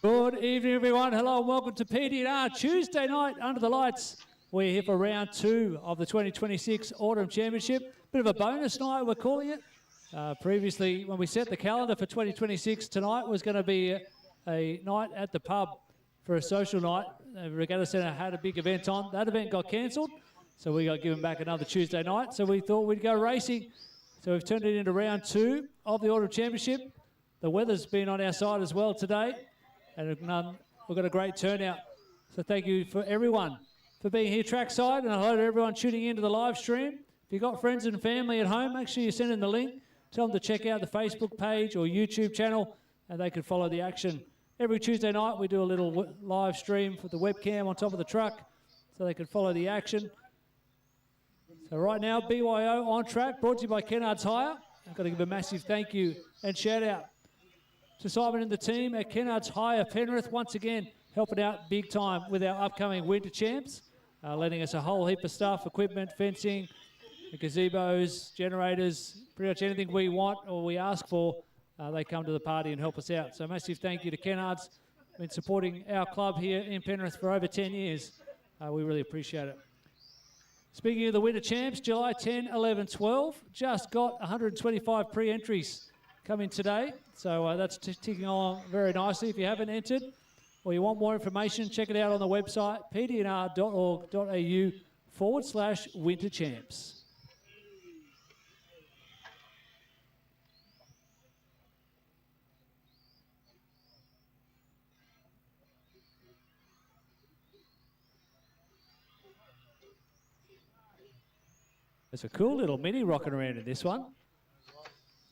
Good evening, everyone. Hello and welcome to PD&R Tuesday night under the lights. We're here for round 2 of the 2026 Autumn Championship. Bit of a bonus night, we're calling it. Previously, when we set the calendar for 2026, tonight was going to be a night at the pub for a social night. The Regatta Centre had a big event on. That event got cancelled, so we got given back another Tuesday night. So we thought we'd go racing. So we've turned it into round 2 of the Autumn Championship. The weather's been on our side as well today. And we've got a great turnout. So thank you for everyone for being here trackside, and hello to everyone tuning into the live stream. If you've got friends and family at home, make sure you send in the link. Tell them to check out the Facebook page or YouTube channel, and they can follow the action. Every Tuesday night we do a little live stream for the webcam on top of the truck, so they can follow the action. So right now, BYO on track, brought to you by Kennards Hire. I've got to give a massive thank you and shout out to Simon and the team at Kennards Hire Penrith, once again helping out big time with our upcoming winter champs, lending us a whole heap of stuff, equipment, fencing, gazebos, generators, pretty much anything we want or we ask for, they come to the party and help us out. So massive thank you to Kennards, been supporting our club here in Penrith for over 10 years. We really appreciate it. Speaking of the winter champs, July 10, 11, 12, just got 125 pre-entries coming today, so that's ticking along very nicely. If you haven't entered or you want more information, check it out on the website pdnr.org.au/winter champs. There's a cool little mini rocking around in this one.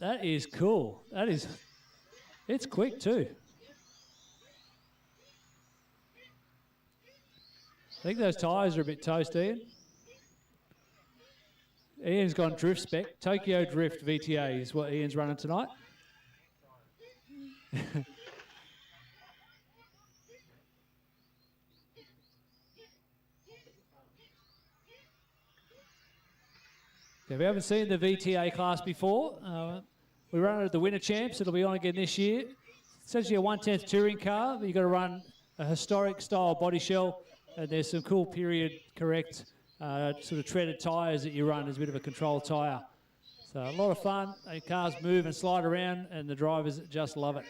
That is cool. It's quick too. I think those tyres are a bit toast, Ian. Ian's gone drift spec. Tokyo Drift VTA is what Ian's running tonight. If you haven't seen the VTA class before, we run it at the Winter Champs. It'll be on again this year. It's essentially a 1/10 touring car, but you've got to run a historic style body shell, and there's some cool period correct sort of treaded tyres that you run as a bit of a control tyre. So a lot of fun. The cars move and slide around, and the drivers just love it.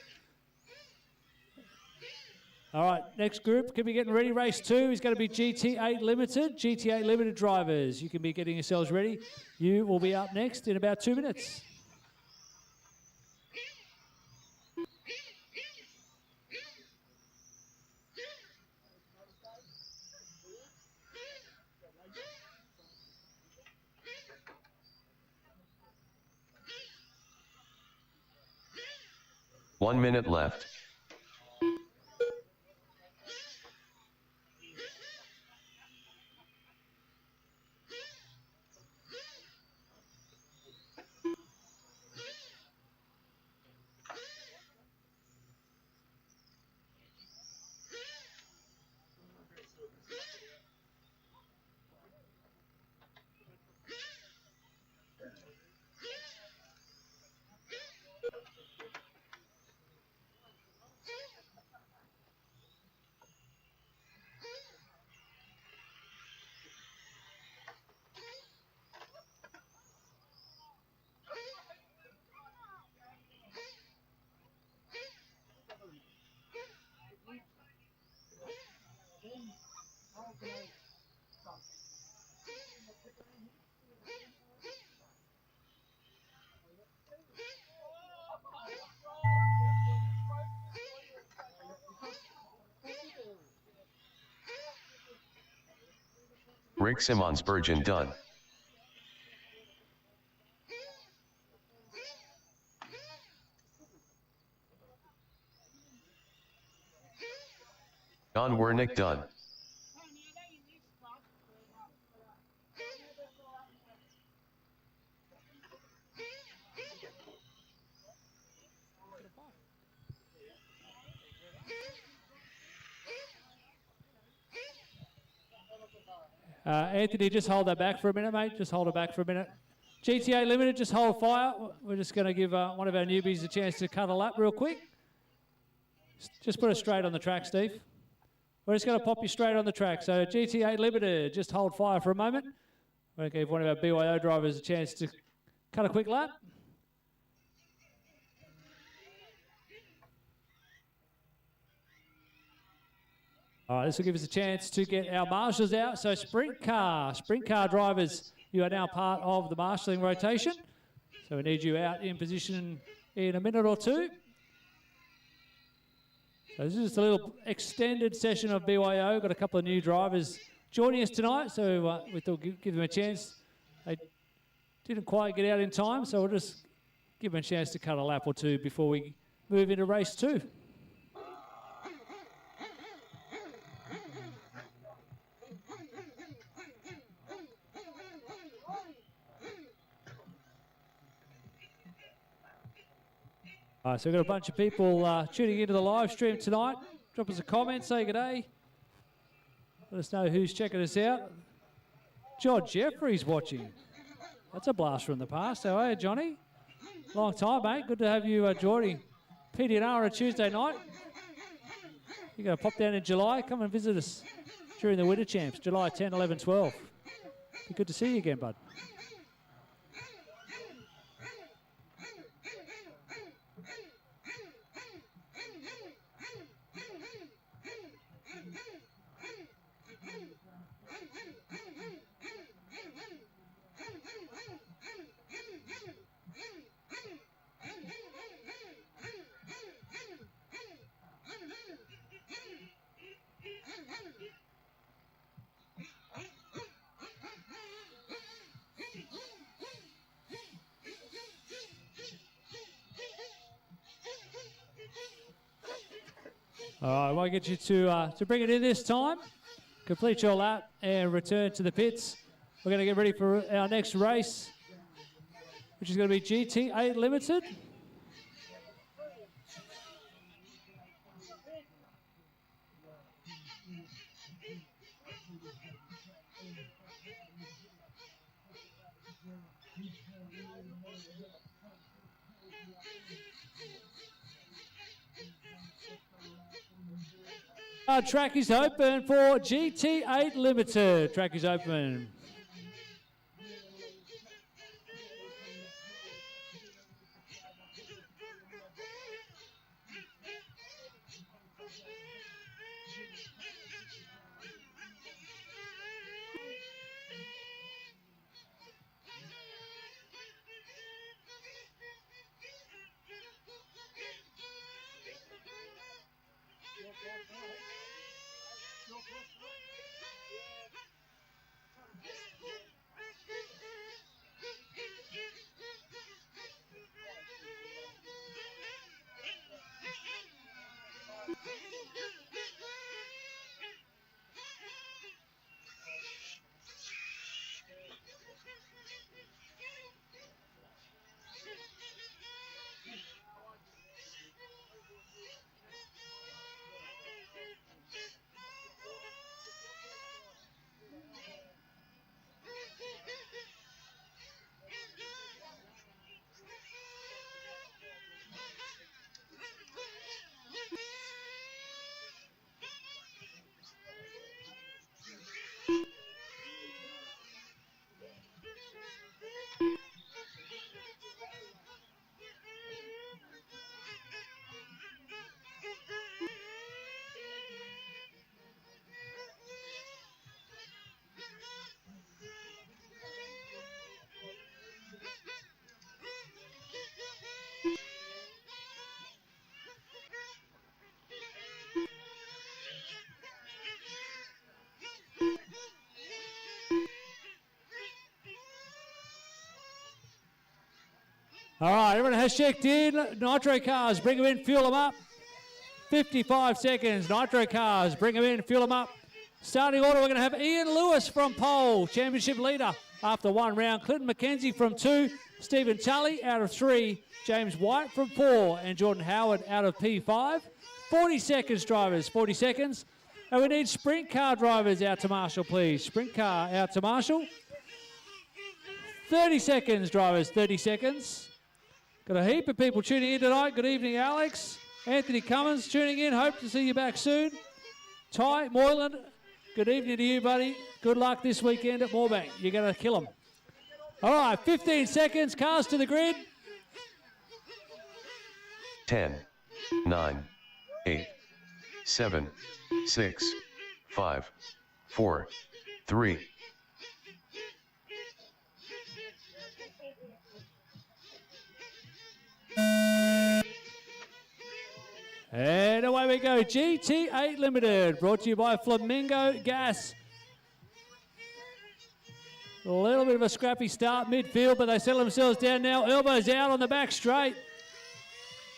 All right, next group can be getting ready. Race 2 is going to be GT8 Limited. GT8 Limited drivers, you can be getting yourselves ready. You will be up next in about 2 minutes. One minute left. Rick Simmons Spurgeon done. Don Wernick done. Anthony, just hold that back for a minute, mate. Just hold it back for a minute. GTA Limited, just hold fire. We're just going to give one of our newbies a chance to cut a lap real quick. Just put us straight on the track, Steve. We're just going to pop you straight on the track. So GT8 Limited, just hold fire for a moment. We're going to give one of our BYO drivers a chance to cut a quick lap. All right, this will give us a chance to get our marshals out. So sprint car drivers, you are now part of the marshalling rotation. So we need you out in position in a minute or two. So this is just a little extended session of BYO. Got a couple of new drivers joining us tonight, so we thought we'd give them a chance. They didn't quite get out in time, so we'll just give them a chance to cut a lap or two before we move into race 2. All right, so we've got a bunch of people tuning into the live stream tonight. Drop us a comment, say good day. Let us know who's checking us out. John Jeffrey's watching. That's a blast from the past. How are you, Johnny? Long time, mate. Good to have you joining PDR on a Tuesday night. You're going to pop down in July. Come and visit us during the Winter Champs, July 10, 11, 12. Be good to see you again, bud. All right, I want to get you to bring it in this time. Complete your lap and return to the pits. We're going to get ready for our next race, which is going to be GT8 Limited. Track is open for GT8 Limited. Track is open. All right, everyone has checked in. Nitro cars, bring them in, fuel them up. 55 seconds. Nitro cars, bring them in, fuel them up. Starting order, we're going to have Ian Lewis from pole, championship leader after 1 round. Clinton McKenzie from 2. Stephen Tully out of 3. James White from 4. And Jordan Howard out of P5. 40 seconds, drivers, 40 seconds. And we need sprint car drivers out to Marshall, please. Sprint car out to Marshall. 30 seconds, drivers, 30 seconds. Got a heap of people tuning in tonight. Good evening, Alex. Anthony Cummins tuning in. Hope to see you back soon. Ty Moylan, good evening to you, buddy. Good luck this weekend at Moorebank. You're going to kill them. All right, 15 seconds. Cars to the grid. 10, 9, 8, 7, 6, 5, 4, 3. And away we go. GT8 Limited, brought to you by Flamingo Gas. A little bit of a scrappy start midfield, but they settle themselves down now. Elbows out on the back straight.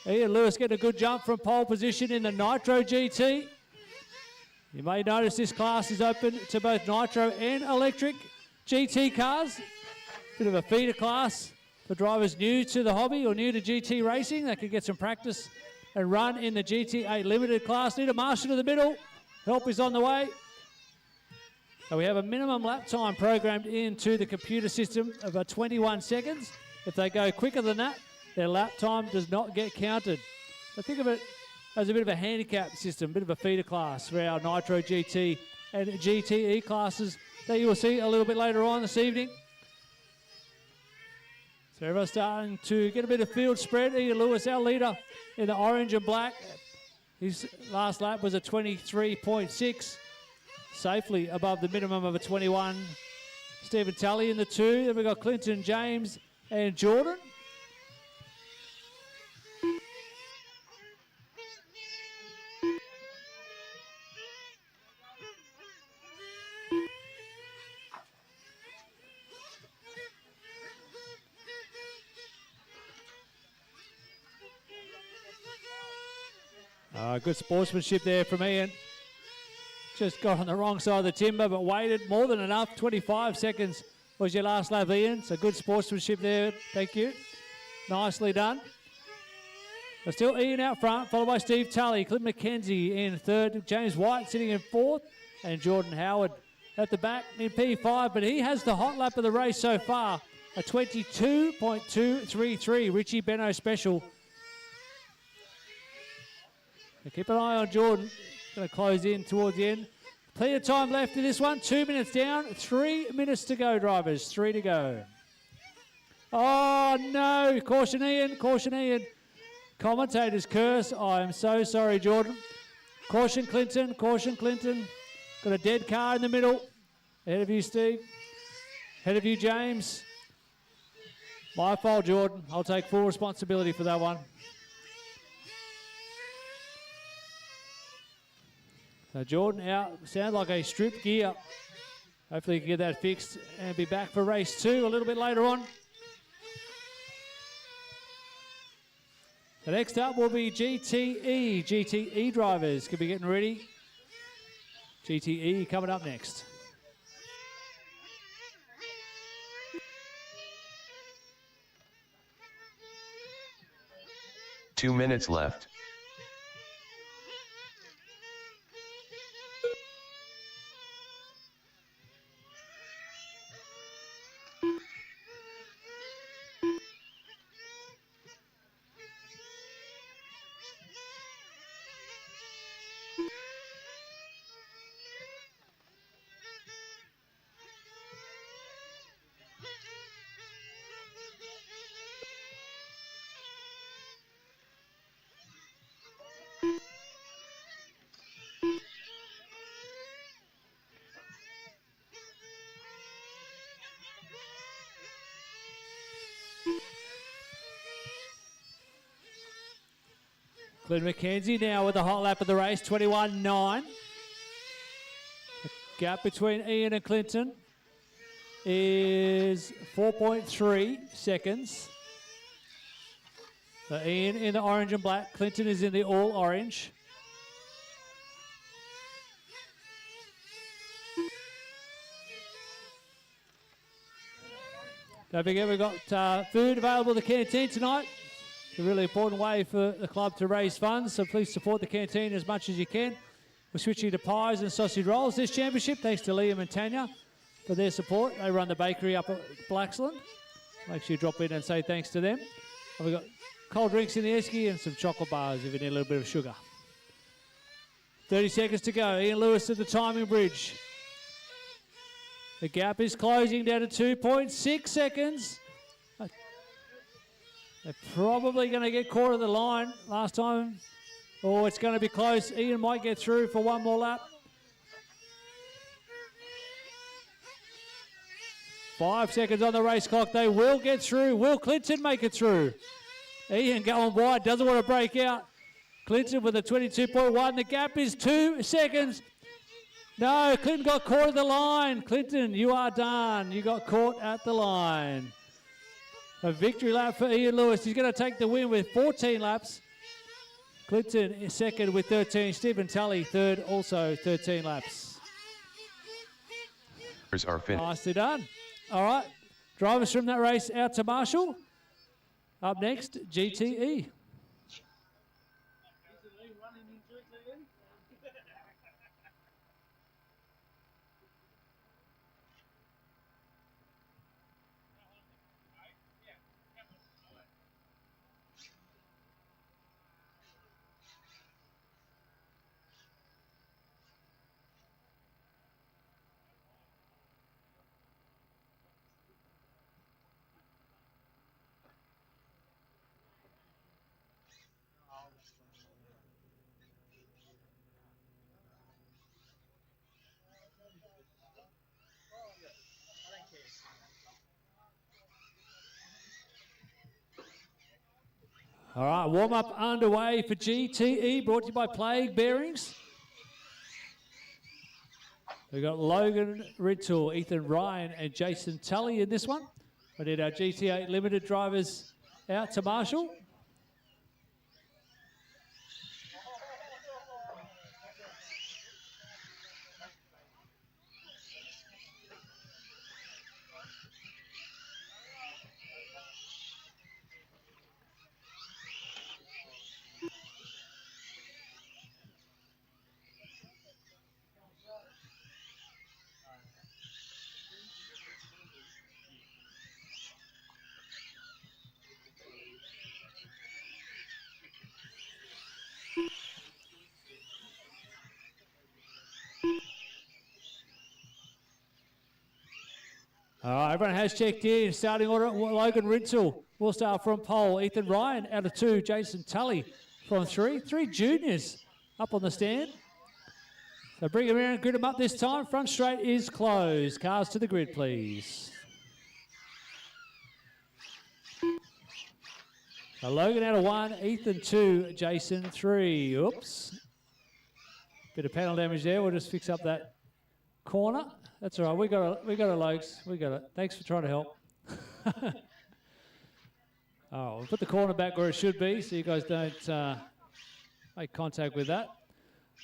Ian Lewis getting a good jump from pole position in the Nitro GT. You may notice this class is open to both Nitro and electric GT cars. Bit of a feeder class for drivers new to the hobby or new to GT racing. They can get some practice and run in the GT8 Limited class. Need a marshal to the middle. Help is on the way. So we have a minimum lap time programmed into the computer system of about 21 seconds. If they go quicker than that, their lap time does not get counted. So think of it as a bit of a handicap system, a bit of a feeder class for our Nitro GT and GTE classes that you will see a little bit later on this evening. So everyone's starting to get a bit of field spread. Ian Lewis, our leader in the orange and black. His last lap was a 23.6, safely above the minimum of a 21. Stephen Tully in the 2. Then we've got Clinton, James and Jordan. Good sportsmanship there from Ian. Just got on the wrong side of the timber, but waited more than enough. 25 seconds was your last lap, Ian. So good sportsmanship there. Thank you. Nicely done. But still Ian out front, followed by Steve Tully, Clint McKenzie in third, James White sitting in fourth, and Jordan Howard at the back in P5. But he has the hot lap of the race so far, a 22.233 Richie Benno special. So keep an eye on Jordan. Going to close in towards the end. Plenty of time left in this one. 2 minutes down. 3 minutes to go, drivers. 3 to go. Oh, no. Caution, Ian. Caution, Ian. Commentator's curse. I am so sorry, Jordan. Caution, Clinton. Caution, Clinton. Got a dead car in the middle. Ahead of you, Steve. Ahead of you, James. My fault, Jordan. I'll take full responsibility for that one. So Jordan out, sounds like a stripped gear. Hopefully he can get that fixed and be back for race 2 a little bit later on. The next up will be GTE. GTE drivers could be getting ready. GTE coming up next. Two minutes left. Clint McKenzie now with the hot lap of the race, 21.9. The gap between Ian and Clinton is 4.3 seconds. So Ian in the orange and black, Clinton is in the all orange. Don't forget we've got food available at the canteen tonight. It's a really important way for the club to raise funds, so please support the canteen as much as you can. We're switching to pies and sausage rolls this championship, thanks to Liam and Tanya for their support. They run the bakery up at Blaxland. Make sure you drop in and say thanks to them. And we've got cold drinks in the esky and some chocolate bars if you need a little bit of sugar. 30 seconds to go. Ian Lewis at the timing bridge. The gap is closing down to 2.6 seconds. They're probably going to get caught at the line last time. Oh, it's going to be close. Ian might get through for one more lap. 5 seconds on the race clock. They will get through. Will Clinton make it through? Ian going wide, doesn't want to break out. Clinton with a 22.1. The gap is 2 seconds. No, Clinton got caught at the line. Clinton, you are done. You got caught at the line. A victory lap for Ian Lewis. He's going to take the win with 14 laps. Clinton is second with 13. Stephen Tully third, also 13 laps. Are finished. Nicely done. All right. Drivers from that race out to Marshall. Up next, GTE. All right, warm-up underway for GTE, brought to you by Plague Bearings. We've got Logan Rintoul, Ethan Ryan, and Jason Tully in this one. We did our GT8 Limited drivers out to Marshall. All right, everyone has checked in. Starting order, Logan Rintoul will start from pole. Ethan Ryan out of 2. Jason Tully from 3. 3 juniors up on the stand. So bring them around, grid them up this time. Front straight is closed. Cars to the grid, please. So Logan out of 1, Ethan 2, Jason 3. Oops. Bit of panel damage there. We'll just fix up that corner. That's all right. We got it, Logs. We got it. Thanks for trying to help. Oh, we'll put the corner back where it should be so you guys don't make contact with that.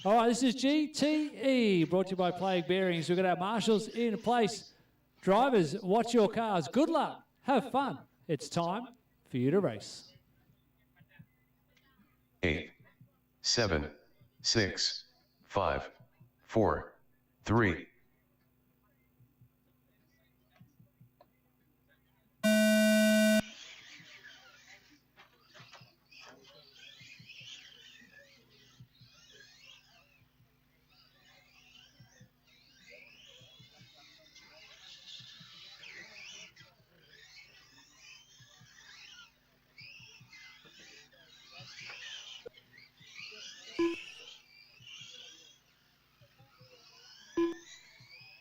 All right, this is GTE, brought to you by Plague Bearings. We've got our marshals in place. Drivers, watch your cars. Good luck. Have fun. It's time for you to race. 8, 7, 6, 5, 4, 3.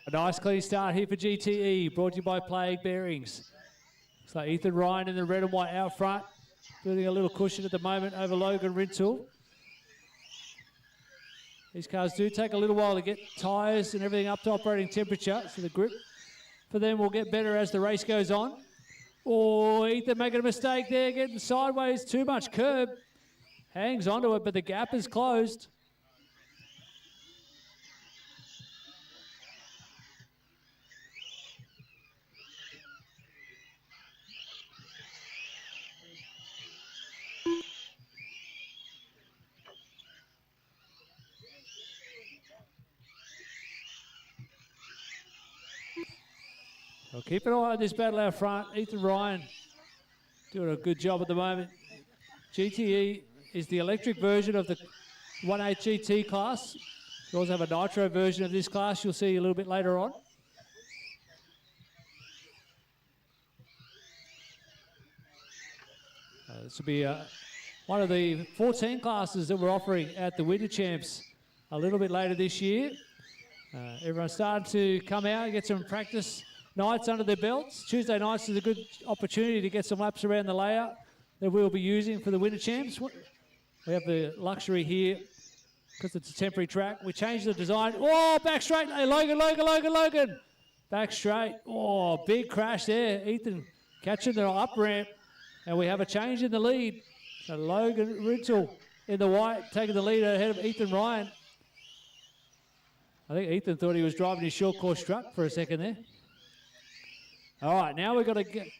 A nice clean start here for GTE, brought to you by Plague Bearings. Looks like Ethan Ryan in the red and white out front, building a little cushion at the moment over Logan Rintoul. These cars do take a little while to get tyres and everything up to operating temperature, so the grip for them will get better as the race goes on. Oh, Ethan making a mistake there, getting sideways, too much curb. Hangs onto it, but the gap is closed. Well, keep an eye on this battle out front. Ethan Ryan doing a good job at the moment. GTE is the electric version of the 1.8 GT class. We also have a nitro version of this class you'll see a little bit later on. This will be one of the 14 classes that we're offering at the Winter Champs a little bit later this year. Everyone's starting to come out and get some practice nights under their belts. Tuesday nights is a good opportunity to get some laps around the layout that we'll be using for the Winter Champs. We have the luxury here, because it's a temporary track, we changed the design. Oh, back straight. Hey, Logan. Back straight. Oh, big crash there. Ethan catching the up ramp. And we have a change in the lead. So Logan Rintoul in the white, taking the lead ahead of Ethan Ryan. I think Ethan thought he was driving his short course truck for a second there. All right, now we've got a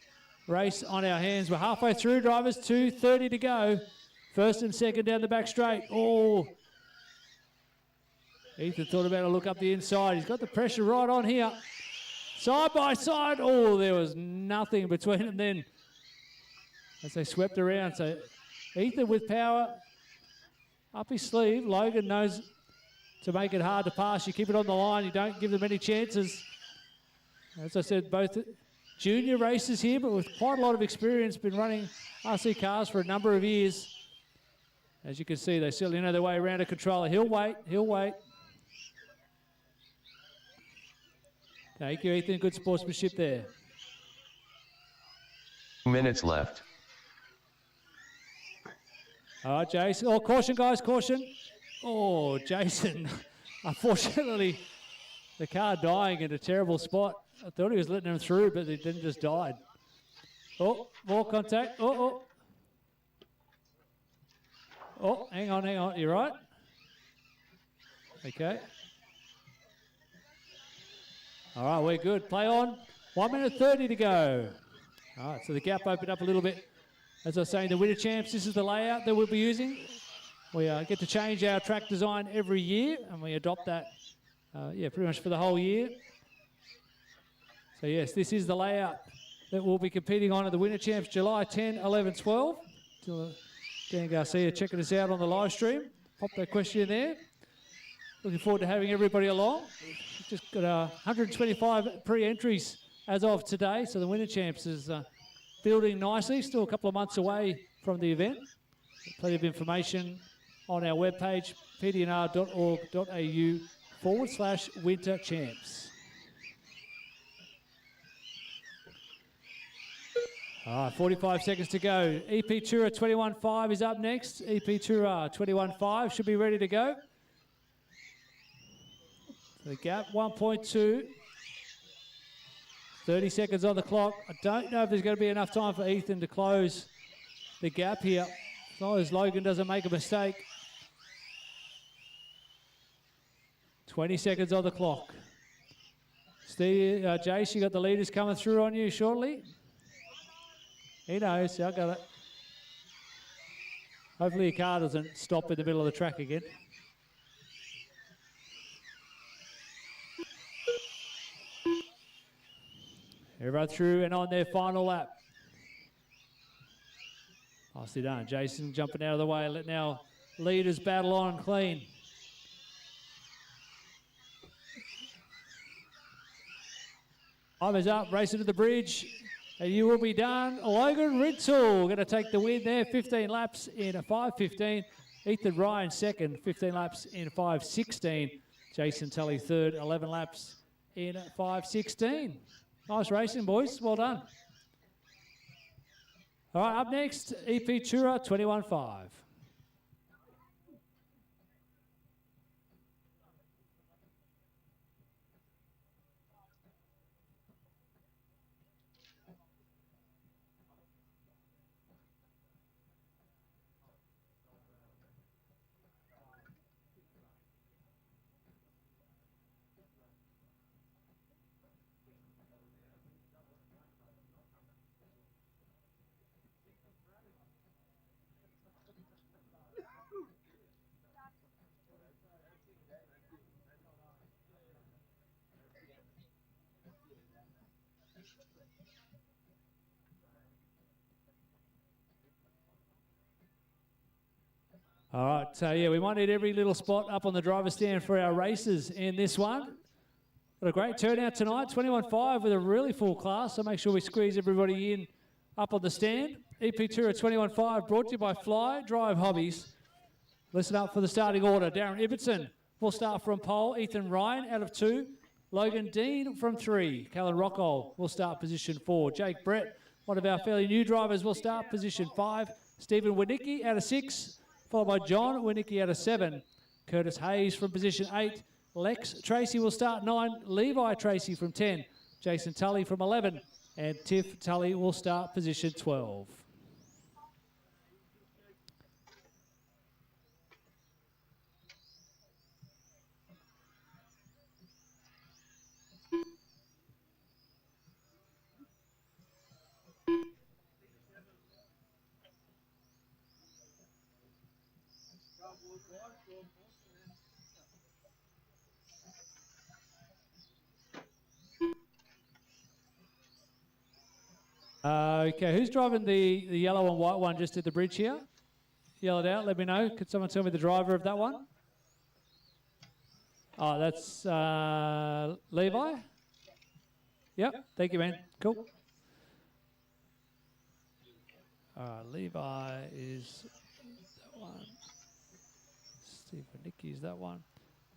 race on our hands. We're halfway through, drivers, 2:30 to go. First and second down the back straight. Oh, Ethan thought about to look up the inside. He's got the pressure right on here. Side by side. Oh, there was nothing between them then as they swept around. So Ethan with power up his sleeve. Logan knows to make it hard to pass. You keep it on the line. You don't give them any chances. As I said, both junior races here, but with quite a lot of experience, been running RC cars for a number of years. As you can see, they certainly know their way around a controller. He'll wait. Thank you, Ethan. Good sportsmanship there. 2 minutes left. All right, Jason. Oh, caution, guys, caution. Oh, Jason. Unfortunately, the car dying in a terrible spot. I thought he was letting him through, but it didn't, just died. Oh, more contact. Oh, hang on. You right? Okay. All right, we're good. Play on. 1 minute 30 to go. All right, so the gap opened up a little bit. As I was saying, the Winter Champs, this is the layout that we'll be using. We get to change our track design every year, and we adopt that, pretty much for the whole year. So yes, this is the layout that we'll be competing on at the Winter Champs, July 10, 11, 12. Dan Garcia checking us out on the live stream. Pop that question in there. Looking forward to having everybody along. We've just got 125 pre-entries as of today, so the Winter Champs is building nicely. Still a couple of months away from the event. Plenty of information on our webpage, pdnr.org.au/Winter Champs. All right, 45 seconds to go. EP Tourer 21.5 is up next. EP Tourer 21.5 should be ready to go. The gap, 1.2. 30 seconds on the clock. I don't know if there's going to be enough time for Ethan to close the gap here, as long as Logan doesn't make a mistake. 20 seconds on the clock. Steve, Jace, you got the leaders coming through on you shortly. He knows, I got it. Hopefully your car doesn't stop in the middle of the track again. Everyone through and on their final lap. Nicely done. Jason jumping out of the way, letting our leaders battle on clean. Time is up, racing to the bridge. And you will be done. Logan Rintoul going to take the win there. 15 laps in a 5:15. Ethan Ryan second, 15 laps in 5:16. Jason Tully third, 11 laps in 5:16. Nice racing, boys. Well done. All right, up next, EP Tourer 21.5. All right, so yeah, we might need every little spot up on the driver's stand for our races in this one. Got a great turnout tonight, 21.5 with a really full class, so make sure we squeeze everybody in up on the stand. EP Tour at 21.5, brought to you by Fly Drive Hobbies. Listen up for the starting order. Darren Ibbotson will start from pole. Ethan Ryan out of 2. Logan Dean from 3. Callan Rockall will start position 4. Jake Brett, one of our fairly new drivers, will start position 5. Stephen Winicki out of 6. Followed by John Winicki out of 7. Curtis Hayes from position 8. Lex Tracy will start 9. Levi Tracy from 10. Jason Tully from 11. And Tiff Tully will start position 12. Okay, who's driving the yellow and white one just at the bridge here? Yell it out, let me know. Could someone tell me the driver of that one? Oh, that's Levi? Yep, thank you, man. Cool. Levi is that one. Steve Nicky is that one.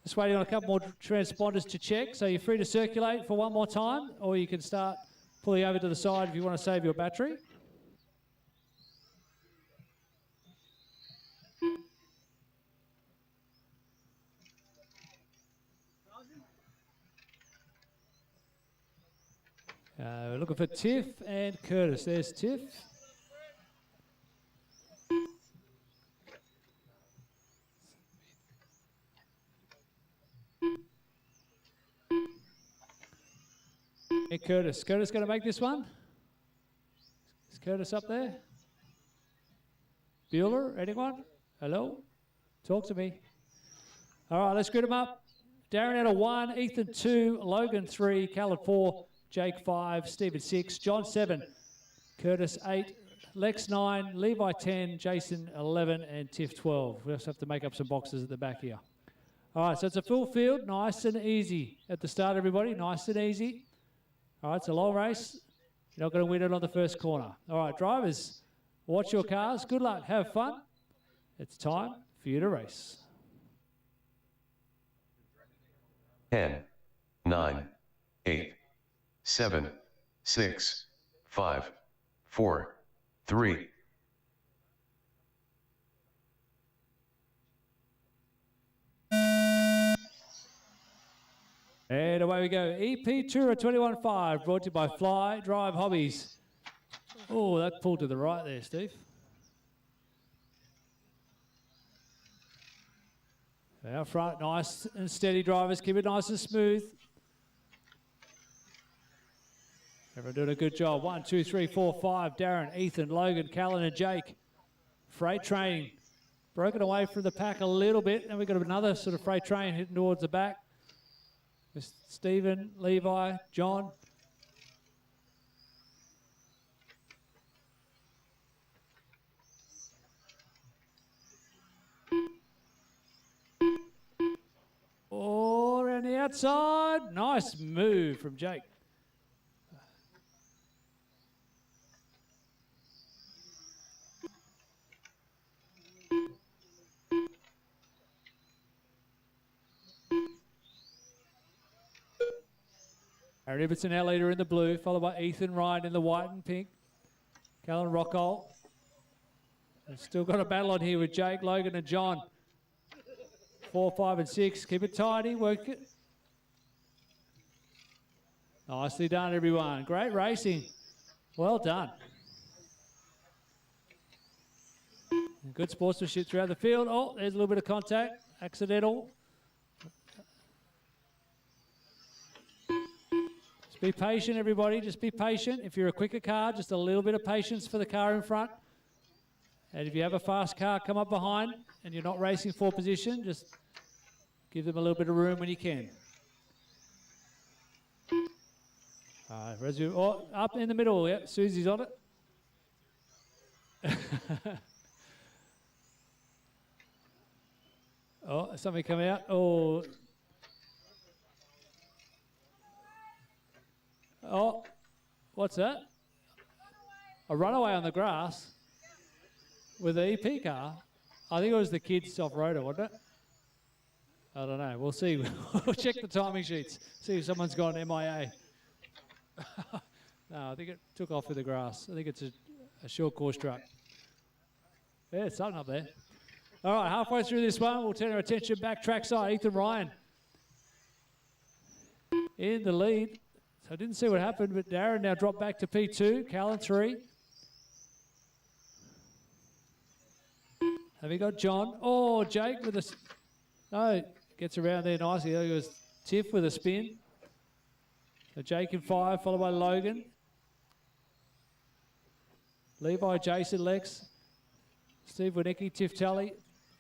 Just waiting on a couple more transponders to check, so you're free to circulate for one more time, or you can start pulling over to the side if you want to save your battery. We're looking for Tiff and Curtis. There's Tiff. And Curtis. Curtis going to make this one? Is Curtis up there? Bueller? Anyone? Hello? Talk to me. All right, let's grid them up. Darren out of 1, Ethan 2, Logan 3, Callan 4, Jake 5, Stephen 6, John 7, Curtis 8, Lex 9, Levi 10, Jason 11, and Tiff 12. We also have to make up some boxes at the back here. All right, so it's a full field, nice and easy at the start, everybody, nice and easy. All right, it's a long race. You're not going to win it on the first corner. All right, drivers, watch your cars. Good luck. Have fun. It's time for you to race. 10, 9, 8, 7, 6, 5, 4, 3. And away we go. EP Tour 21.5, brought to you by Fly Drive Hobbies. Oh, that pulled to the right there, Steve. Out front, nice and steady drivers. Keep it nice and smooth. Everyone doing a good job. 1, 2, 3, 4, 5. Darren, Ethan, Logan, Callan, and Jake. Freight train broken away from the pack a little bit. And we've got another sort of freight train hitting towards the back. Stephen, Levi, John. Oh, around the outside. Nice move from Jake. Aaron Ibbotson, our leader in the blue, followed by Ethan Ryan in the white and pink. Callan Rockall. We've still got a battle on here with Jake, Logan and John. 4, 5 and 6. Keep it tidy, work it. Nicely done, everyone. Great racing. Well done. Good sportsmanship throughout the field. Oh, there's a little bit of contact. Accidental. Be patient, everybody. Just be patient. If you're a quicker car, just a little bit of patience for the car in front. And if you have a fast car come up behind and you're not racing for position, just give them a little bit of room when you can. Oh, up in the middle. Yep, Susie's on it. Oh, something come out. Oh. Oh, what's that? A runaway on the grass with the EP car. I think it was the kids off-roader, wasn't it? I don't know. We'll see. We'll check the timing sheets. See if someone's gone MIA. No, I think it took off with the grass. I think it's a short course truck. Yeah, it's something up there. All right, halfway through this one, we'll turn our attention back trackside. Ethan Ryan in the lead. So I didn't see what happened, but Darren now dropped back to P2. Callan 3. Have we got John? Oh, Jake with a... No, gets around there nicely. There goes Tiff with a spin. So Jake in 5, followed by Logan. Levi, Jason, Lex. Steve Winicki, Tiff Tully.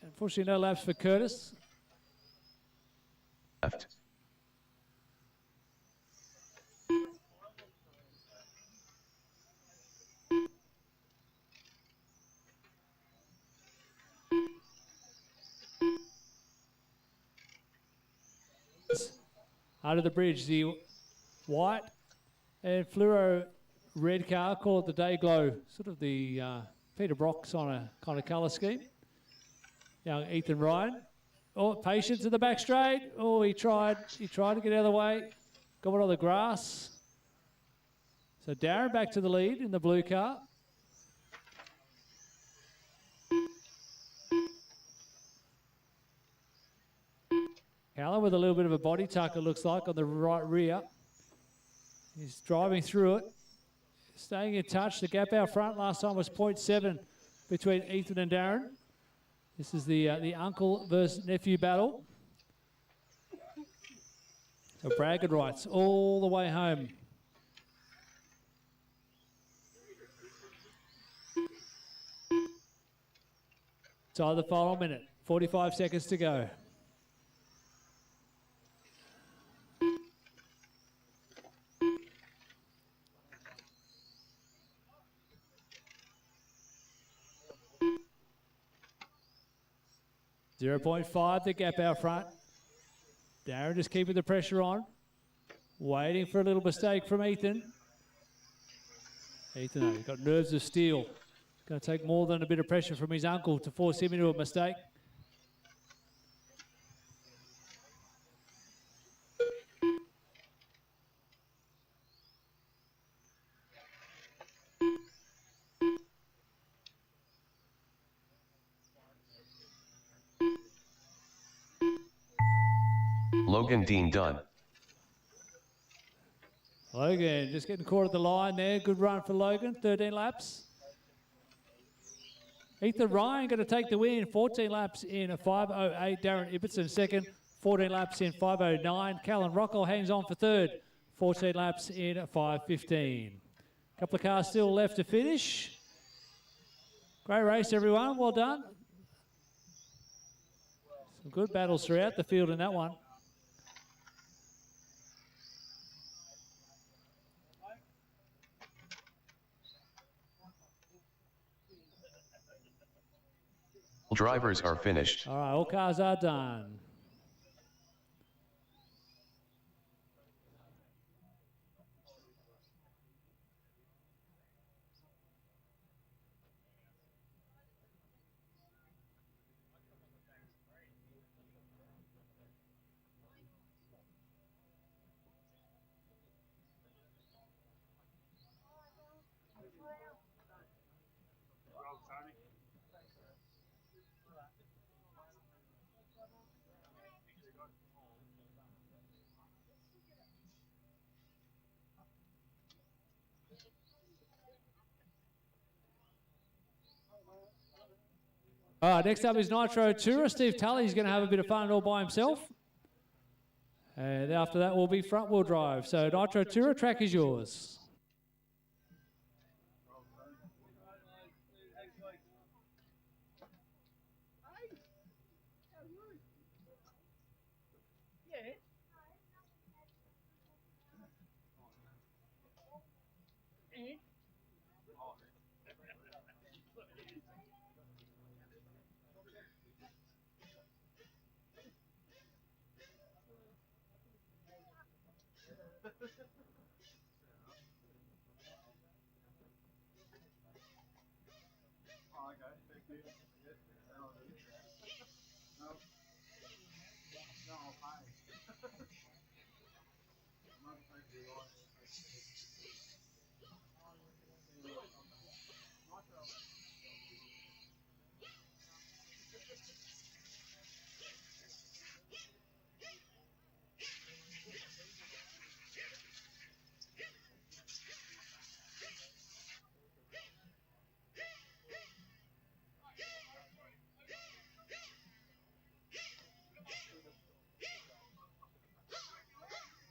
Unfortunately, no laps for Curtis. Left. Under the bridge, the white and fluoro red car, call it the Day Glow, sort of the Peter Brock's on a kind of colour scheme. Young Ethan Ryan. Oh, patience in the back straight. Oh, he tried to get out of the way. Got one on the grass. So Darren back to the lead in the blue car. Callan with a little bit of a body tuck, it looks like, on the right rear. He's driving through it. Staying in touch. The gap out front last time was 0.7 between Ethan and Darren. This is the uncle versus nephew battle. So bragging rights all the way home. So the final minute, 45 seconds to go. .5, the gap out front. Darren just keeping the pressure on. Waiting for a little mistake from Ethan. Ethan, he's got nerves of steel. Going to take more than a bit of pressure from his uncle to force him into a mistake. Logan Dean done. Logan just getting caught at the line there. Good run for Logan, 13 laps. Ethan Ryan going to take the win, 14 laps in a 5:08. Darren Ibbotson second, 14 laps in 5:09. Callan Rockwell hangs on for third, 14 laps in a 5:15. A couple of cars still left to finish. Great race, everyone. Well done. Some good battles throughout the field in that one. Drivers are finished. All right, all cars are done. All right, next up is Nitro Tourer. Steve Tully's going to have a bit of fun all by himself. And after that will be front wheel drive. So Nitro Tourer, track is yours.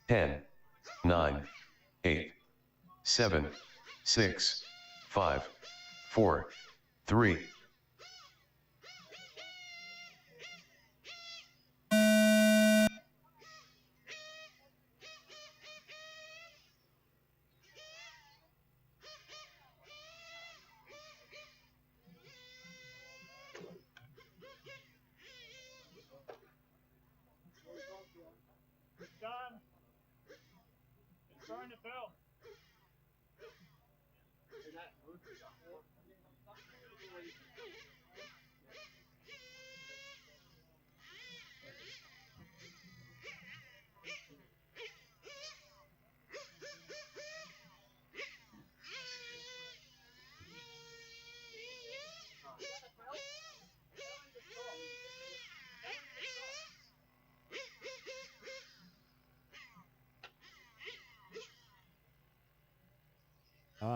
10, 9, 8, 7, 6, 5, 4, 3. Done. It's throwing the bell.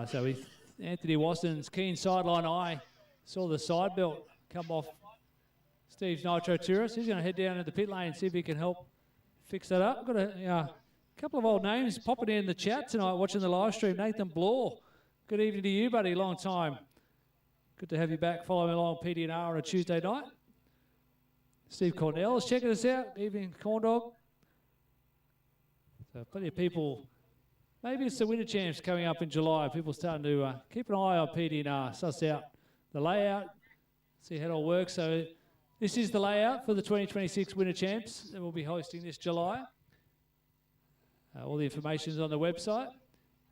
So with Anthony Watson's keen sideline eye, saw the side belt come off Steve's Nitro Tourist. He's going to head down to the pit lane and see if he can help fix that up. Got a couple of old names popping in the chat tonight watching the live stream. Nathan Blore, good evening to you, buddy. Long time. Good to have you back following along PDNR on a Tuesday night. Steve Cornell is checking us out. Evening, Corn Dog. So plenty of people. Maybe it's the Winter Champs coming up in July. People starting to keep an eye on PDNR, suss out the layout, see how it all works. So this is the layout for the 2026 Winter Champs that we'll be hosting this July. All the information is on the website.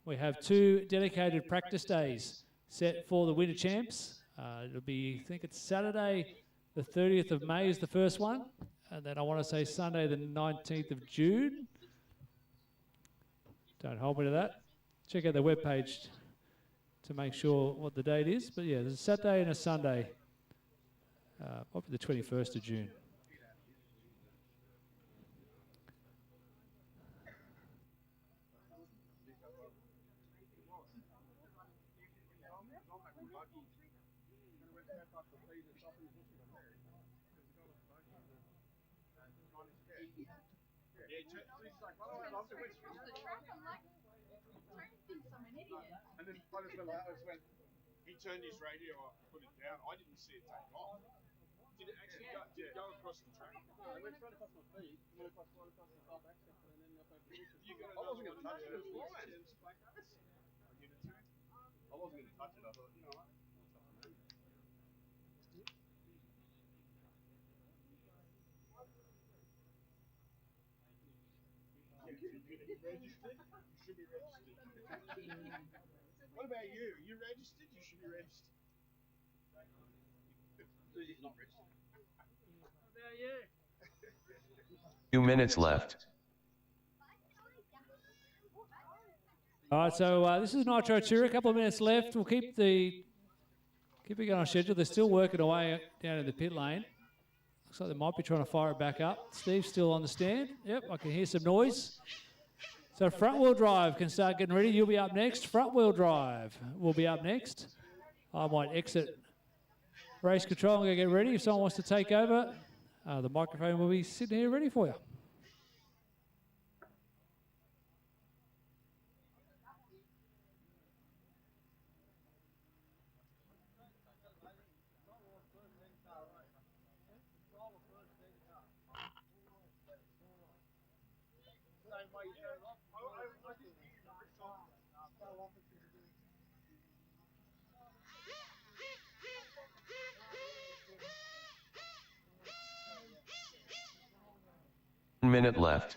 We have 2 dedicated practice days set for the Winter Champs. It'll be, I think it's Saturday, the 30th of May is the first one. And then I want to say Sunday, the 19th of June. Don't hold me to that. Check out the webpage to make sure what the date is. But yeah, there's a Saturday and a Sunday. Probably the 21st of June. And then I just went, he turned his radio off and put it down. I didn't see it take off. Did it actually go across the track? No, it went straight across my feet, and then across the top axle, and then up over the I wasn't going to touch it, it was fine. I wasn't going to touch it, I thought, you know what? Registered? You should be registered. What about you? Are you registered? You should be registered. He's not registered. What about you? 2 minutes left. All right, so this is Nitro Tour. A couple of minutes left. We'll keep it going on schedule. They're still working away down in the pit lane. Looks like they might be trying to fire it back up. Steve's still on the stand. Yep, I can hear some noise. So front wheel drive can start getting ready. You'll be up next. Front wheel drive will be up next. I might exit race control and go get ready. If someone wants to take over, the microphone will be sitting here ready for you. Minute left.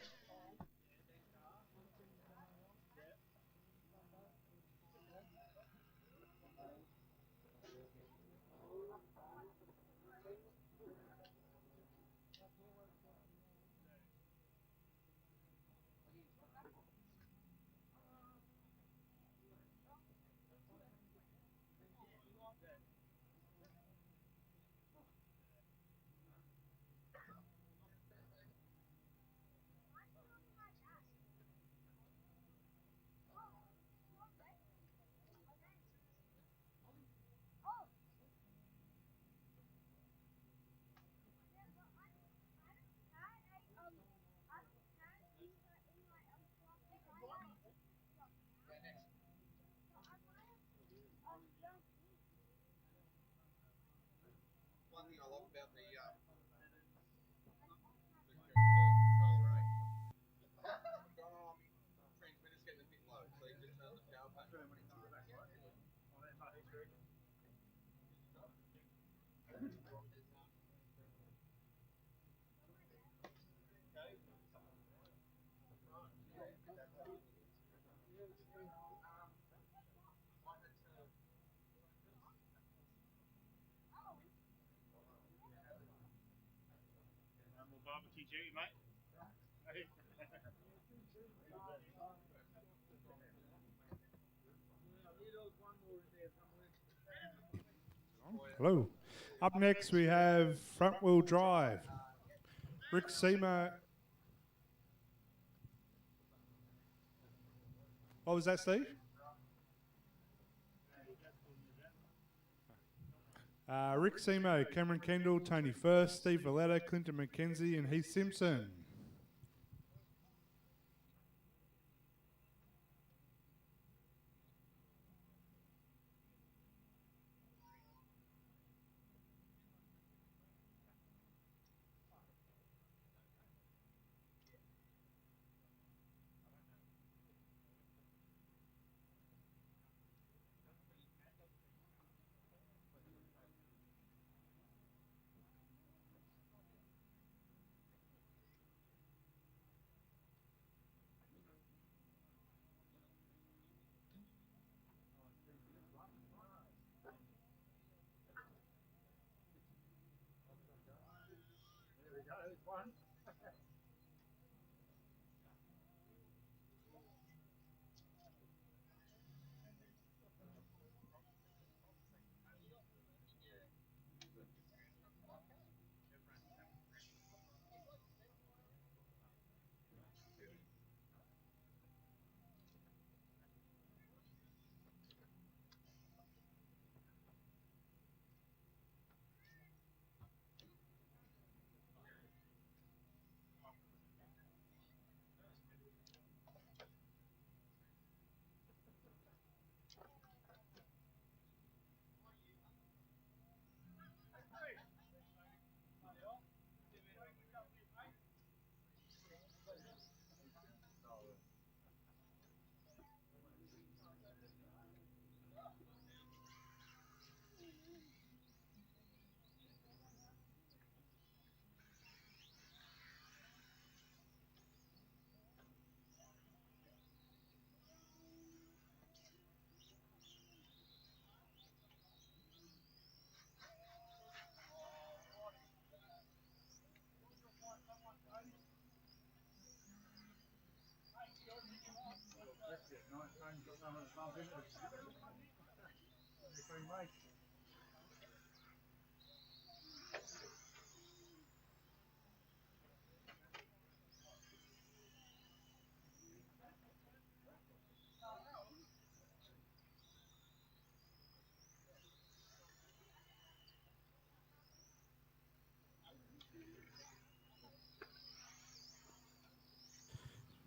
barbecue duty, mate. Hello. Up next we have front wheel drive. Rick Seamer. What was that, Steve? Rick Semo, Cameron Kendall, Tony First, Steve Valletta, Clinton McKenzie, and Heath Simpson.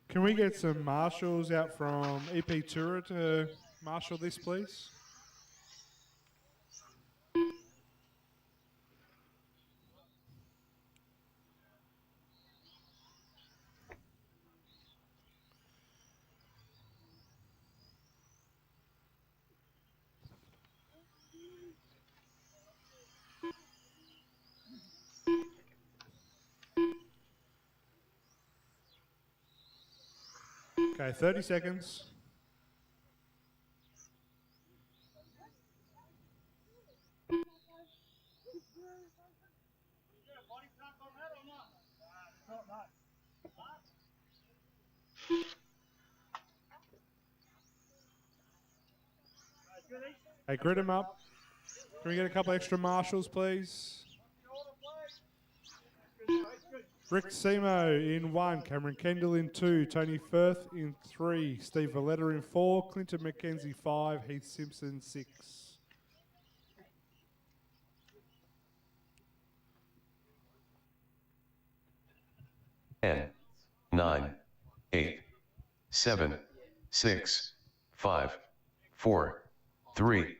Can we get some marshals out from EP Tura to marshal this, please? Okay, 30 seconds. Hey, grid them up. Can we get a couple extra marshals, please? Rick Semo in 1, Cameron Kendall in 2, Tony Firth in 3, Steve Valletta in 4, Clinton McKenzie 5, Heath Simpson 6. 10, 9, 8, 7, 6, 5, 4, 3,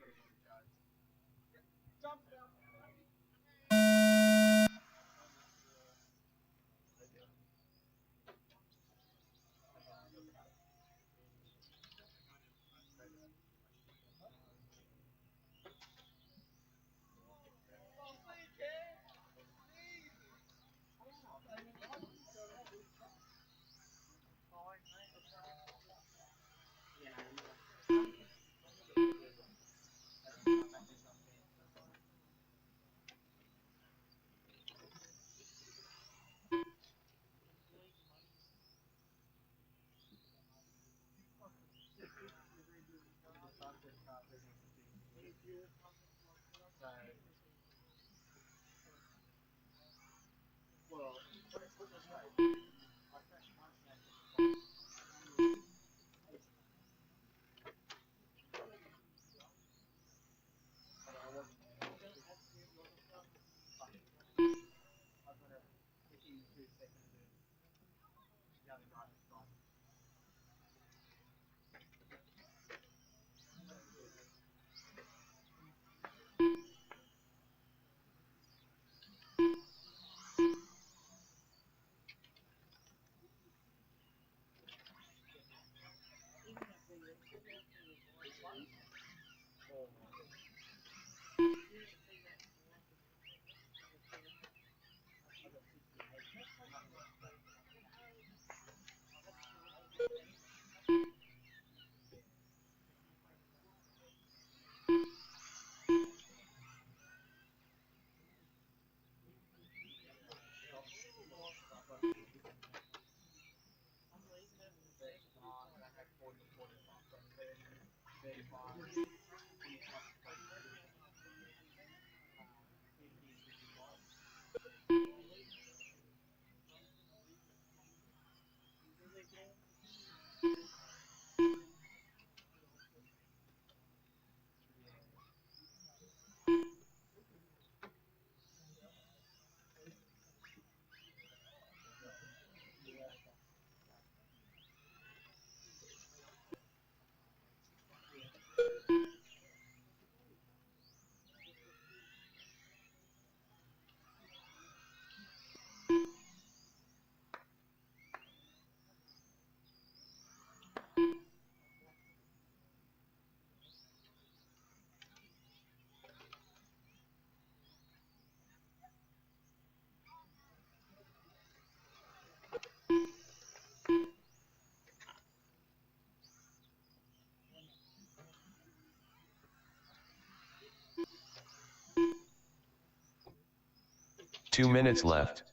2 minutes left.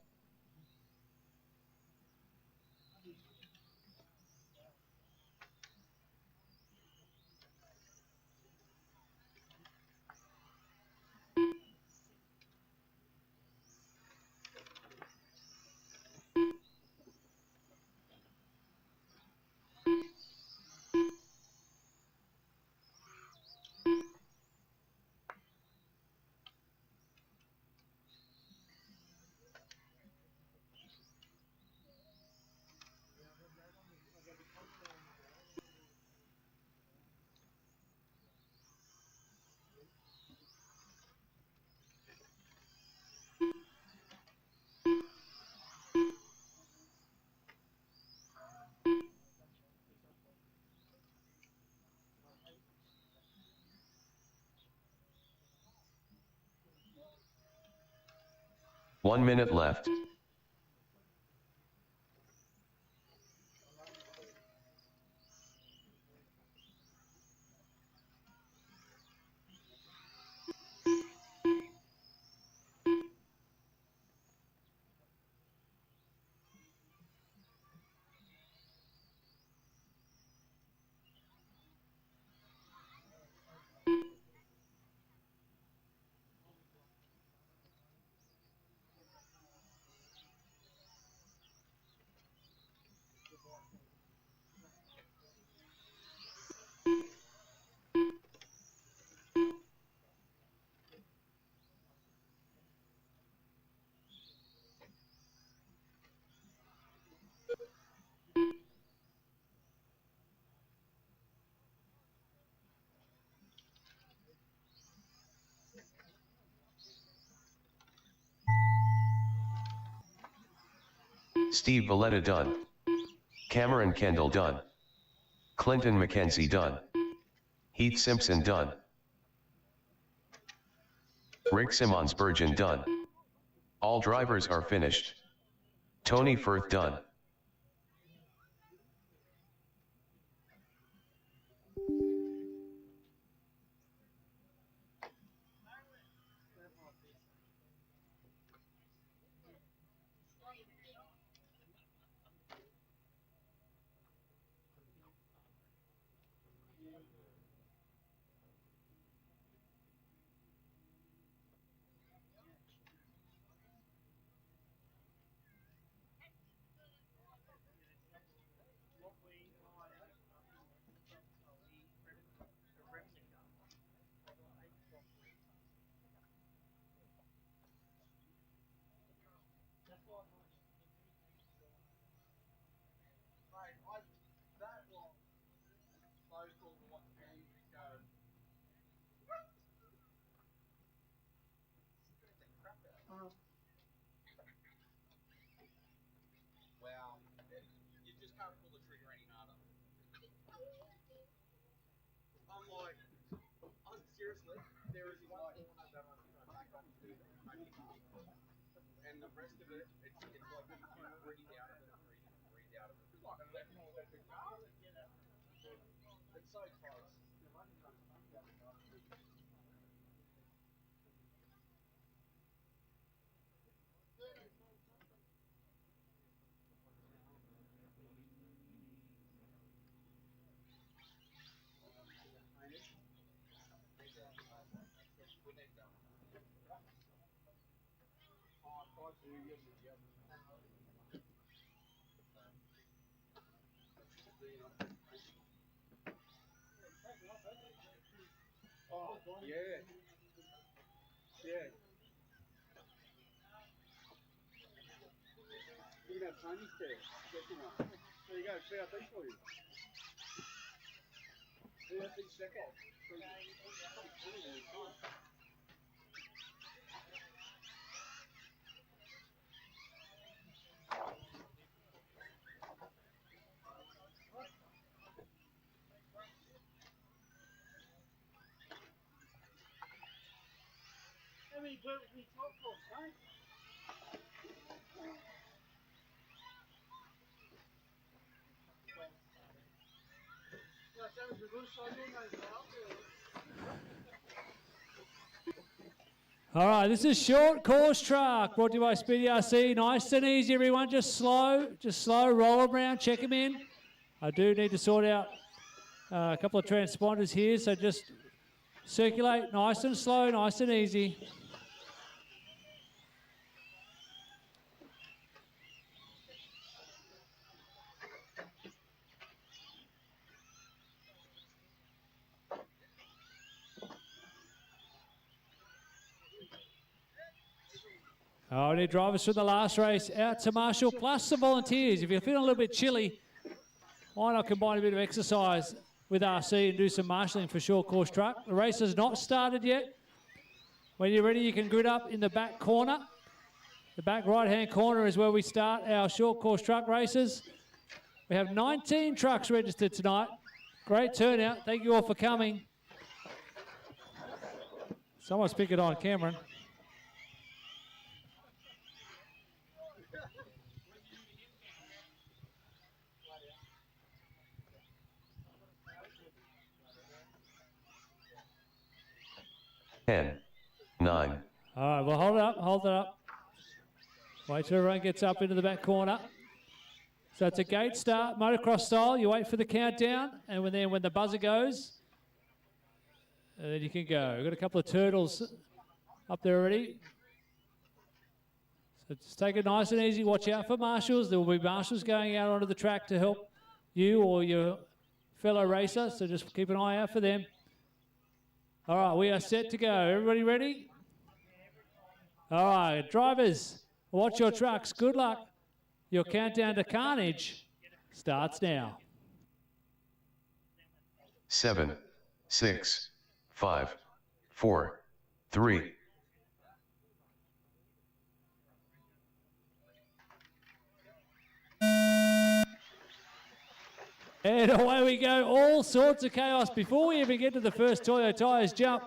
One minute left. Steve Valletta done. Cameron Kendall done. Clinton McKenzie done. Heath Simpson done. Rick Simmons-Bergen done. All drivers are finished. Tony Firth done. rest of it, it's like you can breathe out of it and breathe out of it. It's like an electric car. It's so close. Oh, yeah. Yeah. You can have Tony's chair. Get you one. There you go, CRT for you. CRT second. How many birds we talk for, son? All right, this is short course track brought to you by Speedy RC. Nice and easy, everyone. Just slow, roll them around, check them in. I do need to sort out a couple of transponders here, so just circulate nice and slow, nice and easy. Oh, we need drivers from the last race out to Marshall, plus some volunteers. If you're feeling a little bit chilly, why not combine a bit of exercise with RC and do some marshalling for short course truck? The race has not started yet. When you're ready, you can grid up in the back corner. The back right-hand corner is where we start our short course truck races. We have 19 trucks registered tonight. Great turnout. Thank you all for coming. Someone's picking on Cameron. Ten, 9. All right, well, hold it up. Wait till everyone gets up into the back corner. So it's a gate start, motocross style. You wait for the countdown, and when the buzzer goes, then you can go. We've got a couple of turtles up there already. So just take it nice and easy. Watch out for marshals. There will be marshals going out onto the track to help you or your fellow racer, so just keep an eye out for them. All right, we are set to go. Everybody ready? All right, drivers, watch your trucks. Good luck. Your countdown to carnage starts now. 7, 6, 5, 4, 3. And away we go, all sorts of chaos before we even get to the first Toyo Tyres jump.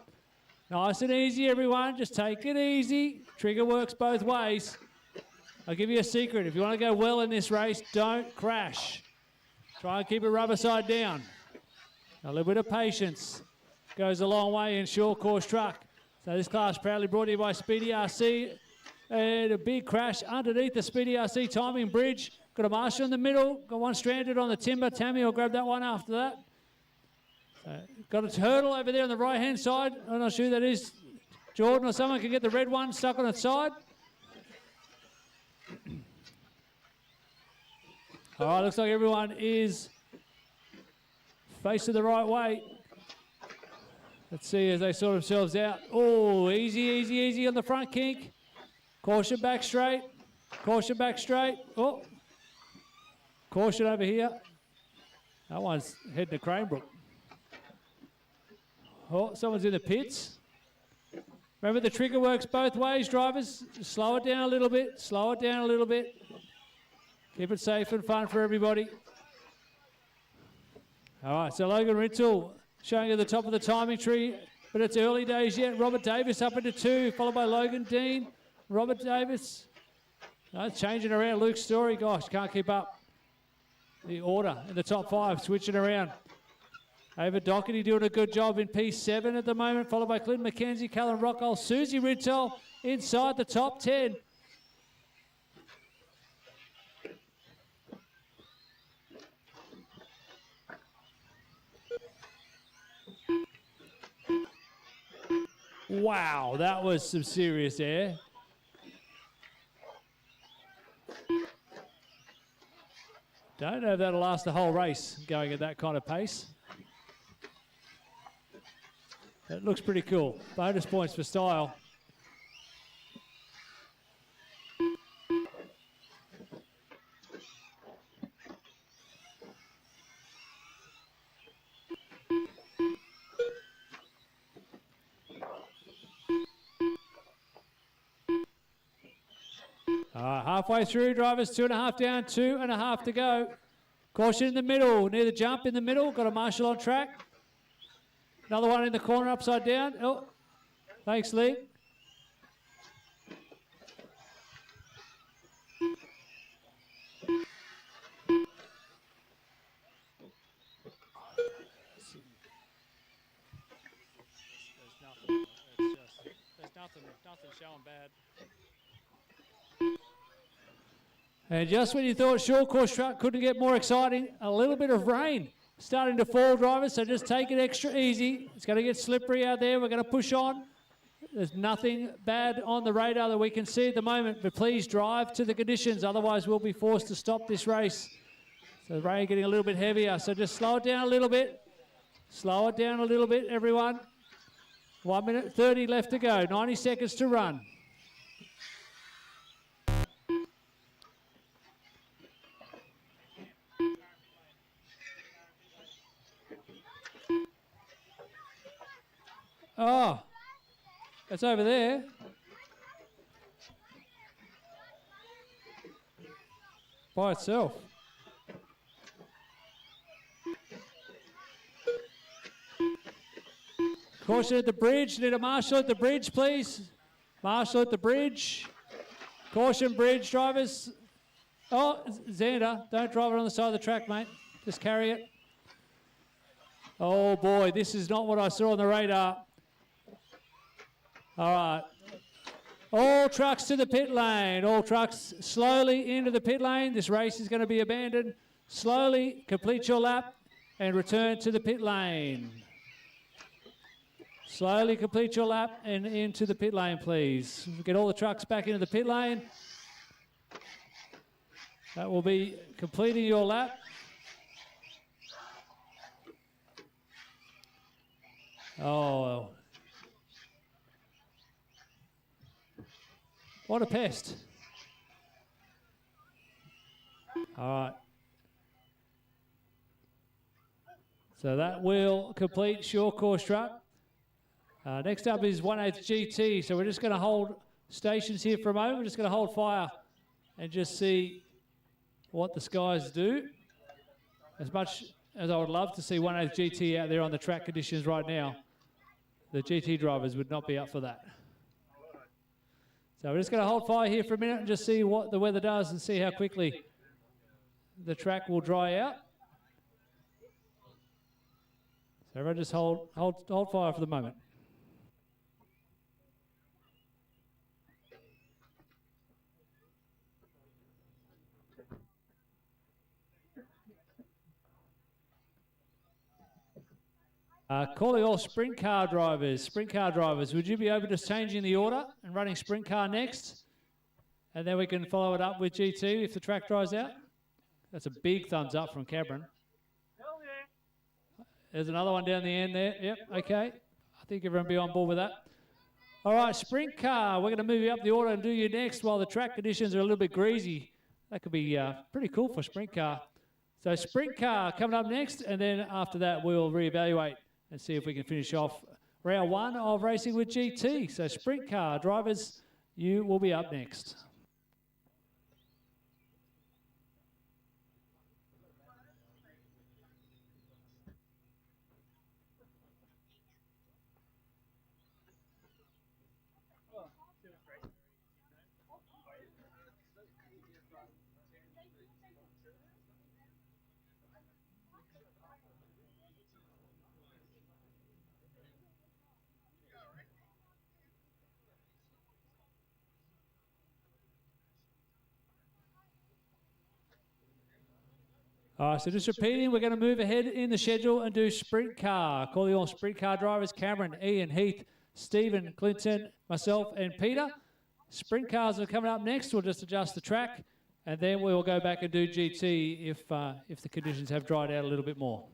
Nice and easy, everyone. Just take it easy. Trigger works both ways. I'll give you a secret. If you want to go well in this race, don't crash. Try and keep it rubber side down. A little bit of patience goes a long way in short course truck. So this class proudly brought to you by Speedy RC. And a big crash underneath the Speedy RC timing bridge. Got a marshal in the middle. Got one stranded on the timber. Tammy will grab that one after that. Got a turtle over there on the right-hand side. I'm not sure who that is. Jordan or someone can get the red one stuck on its side. All right, looks like everyone is facing the right way. Let's see as they sort themselves out. Oh, easy, easy, easy on the front kink. Caution back straight. Caution back straight. Oh. Caution over here. That one's heading to Cranebrook. Oh, someone's in the pits. Remember, the trigger works both ways, drivers. Just slow it down a little bit. Slow it down a little bit. Keep it safe and fun for everybody. All right, so Logan Rintle showing at the top of the timing tree, but it's early days yet. Robert Davis up into 2, followed by Logan Dean. Robert Davis Changing around Luke's story. Gosh, can't keep up. The order in the top 5, switching around. Ava Doherty doing a good job in P7 at the moment, followed by Clinton McKenzie, Callum Rockall, Susie Rittel inside the top 10. Wow, that was some serious air. Don't know if that'll last the whole race going at that kind of pace. It looks pretty cool. Bonus points for style. Halfway through, drivers 2.5 down, 2.5 to go. Caution in the middle, near the jump in the middle. Got a marshal on track. Another one in the corner, upside down. Oh, thanks, Lee. Nothing showing bad. And just when you thought short course track couldn't get more exciting, a little bit of rain starting to fall, drivers, so just take it extra easy. It's going to get slippery out there. We're going to push on. There's nothing bad on the radar that we can see at the moment, but please drive to the conditions, otherwise we'll be forced to stop this race. So the rain getting a little bit heavier, so just slow it down a little bit. Slow it down a little bit, everyone. 1 minute 30 left to go, 90 seconds to run. Oh, it's over there. By itself. Caution at the bridge. Need a marshal at the bridge, please. Marshal at the bridge. Caution, bridge drivers. Oh, Xander, don't drive it on the side of the track, mate. Just carry it. Oh, boy, this is not what I saw on the radar. All right. All trucks to the pit lane. All trucks slowly into the pit lane. This race is going to be abandoned. Slowly complete your lap and return to the pit lane. Slowly complete your lap and into the pit lane, please. Get all the trucks back into the pit lane. That will be completing your lap. Oh, what a pest. All right. So that will complete short course truck. Next up is 1/8 GT. So we're just going to hold stations here for a moment. We're just going to hold fire and just see what the skies do. As much as I would love to see 1/8 GT out there on the track conditions right now, the GT drivers would not be up for that. So we're just going to hold fire here for a minute and just see what the weather does and see how quickly the track will dry out. So everyone just hold fire for the moment. Calling all sprint car drivers. Would you be open to changing the order and running sprint car next? And then we can follow it up with GT if the track dries out? That's a big thumbs up from Cameron. There's another one down the end there. Yep, okay. I think everyone will be on board with that. All right, sprint car. We're going to move you up the order and do you next while the track conditions are a little bit greasy. That could be pretty cool for sprint car. So sprint car coming up next, and then after that we'll reevaluate and see if we can finish off round 1 of racing with GT. So sprint car drivers, you will be up next. All right, so just repeating, we're going to move ahead in the schedule and do sprint car. Calling all sprint car drivers, Cameron, Ian, Heath, Stephen, Clinton, myself and Peter. Sprint cars are coming up next. We'll just adjust the track and then we'll go back and do GT if the conditions have dried out a little bit more.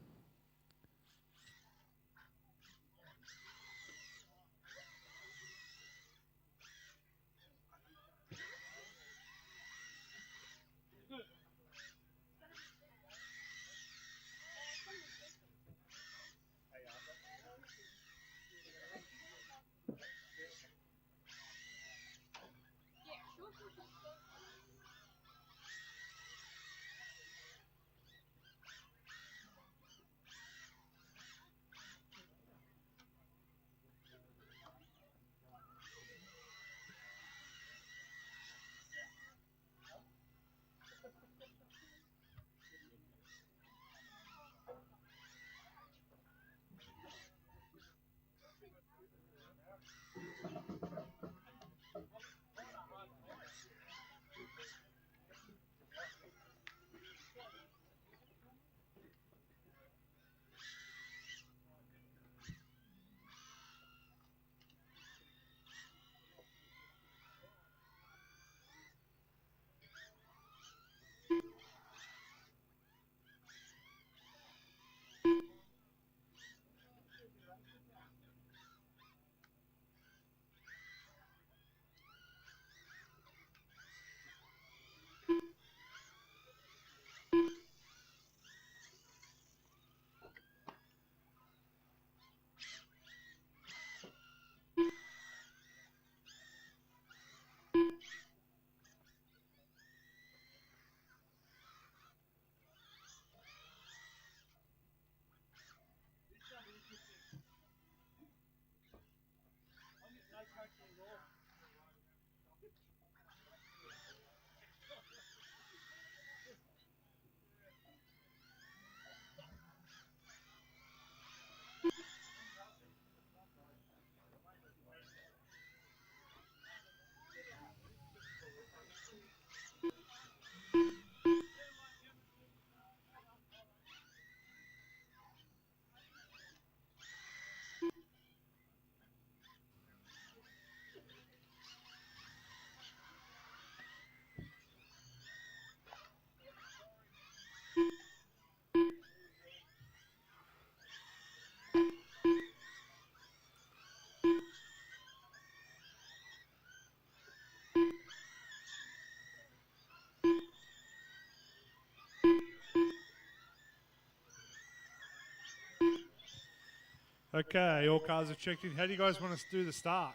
Okay, all cars are checked in. How do you guys want us to do the start?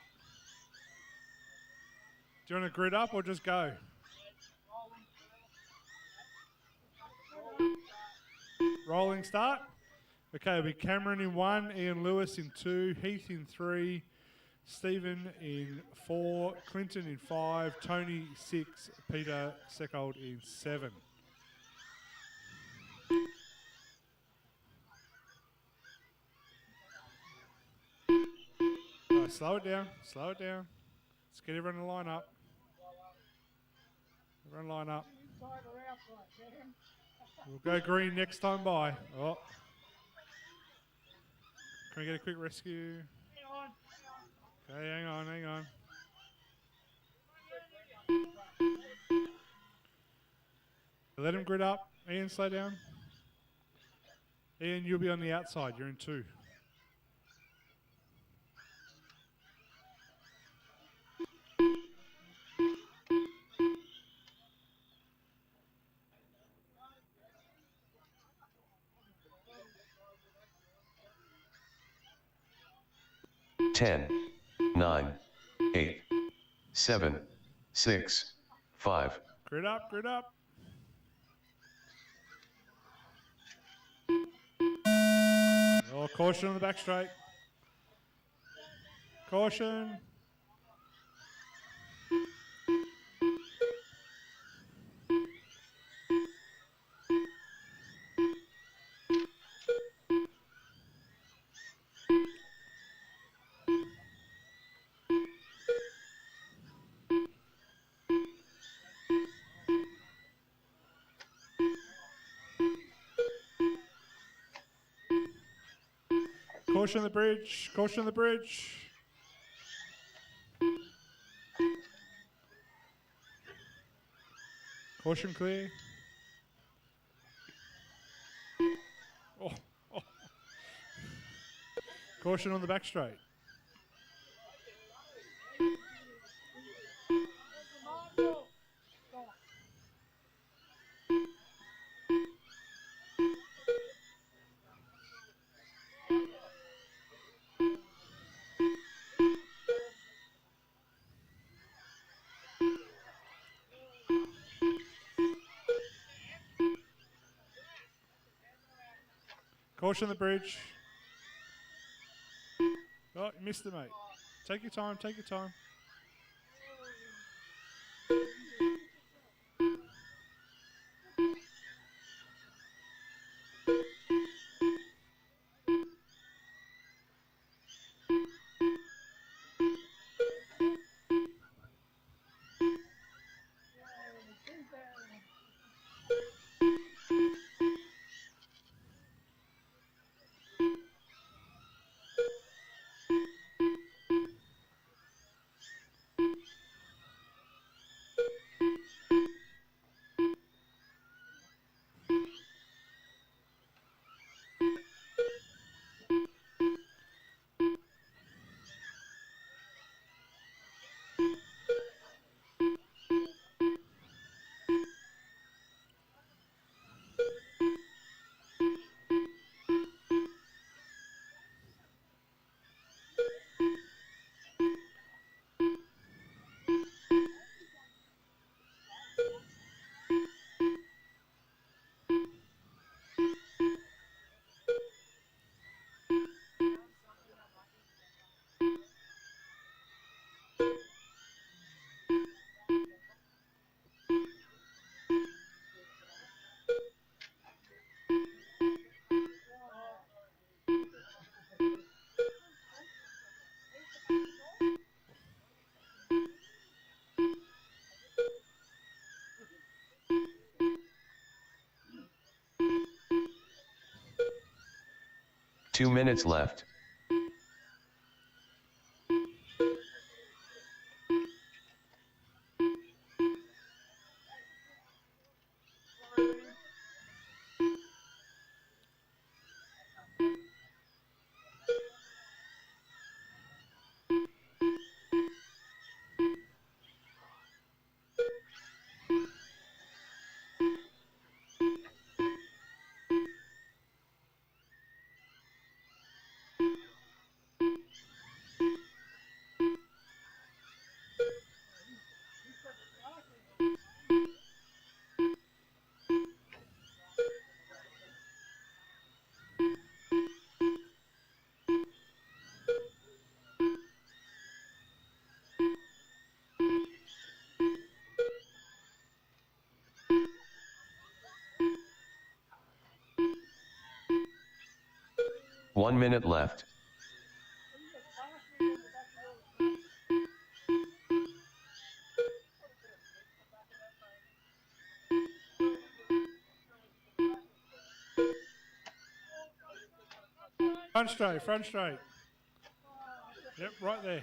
Do you want to grid up or just go? Rolling start? Okay, it'll be Cameron in 1, Ian Lewis in 2, Heath in 3, Stephen in 4, Clinton in 5, Tony 6, Peter Seckold in 7. Right, slow it down, slow it down. Let's get everyone to line up. Everyone line up. We'll go green next time by. Oh. Can we get a quick rescue? Okay, hang on, hang on. Let him grid up. Ian, slow down. Ian, you'll be on the outside. You're in 2. Ten, 9, 8, 7, 6, 5. Grid up, grid up. Oh, caution on the back straight. Caution. Caution on the bridge. Caution on the bridge. Caution clear. Oh, oh. Caution on the back straight. Caution the bridge. Oh, you missed it, mate. Take your time, take your time. Two minutes left. One minute left. Front straight, front straight. Yep, right there.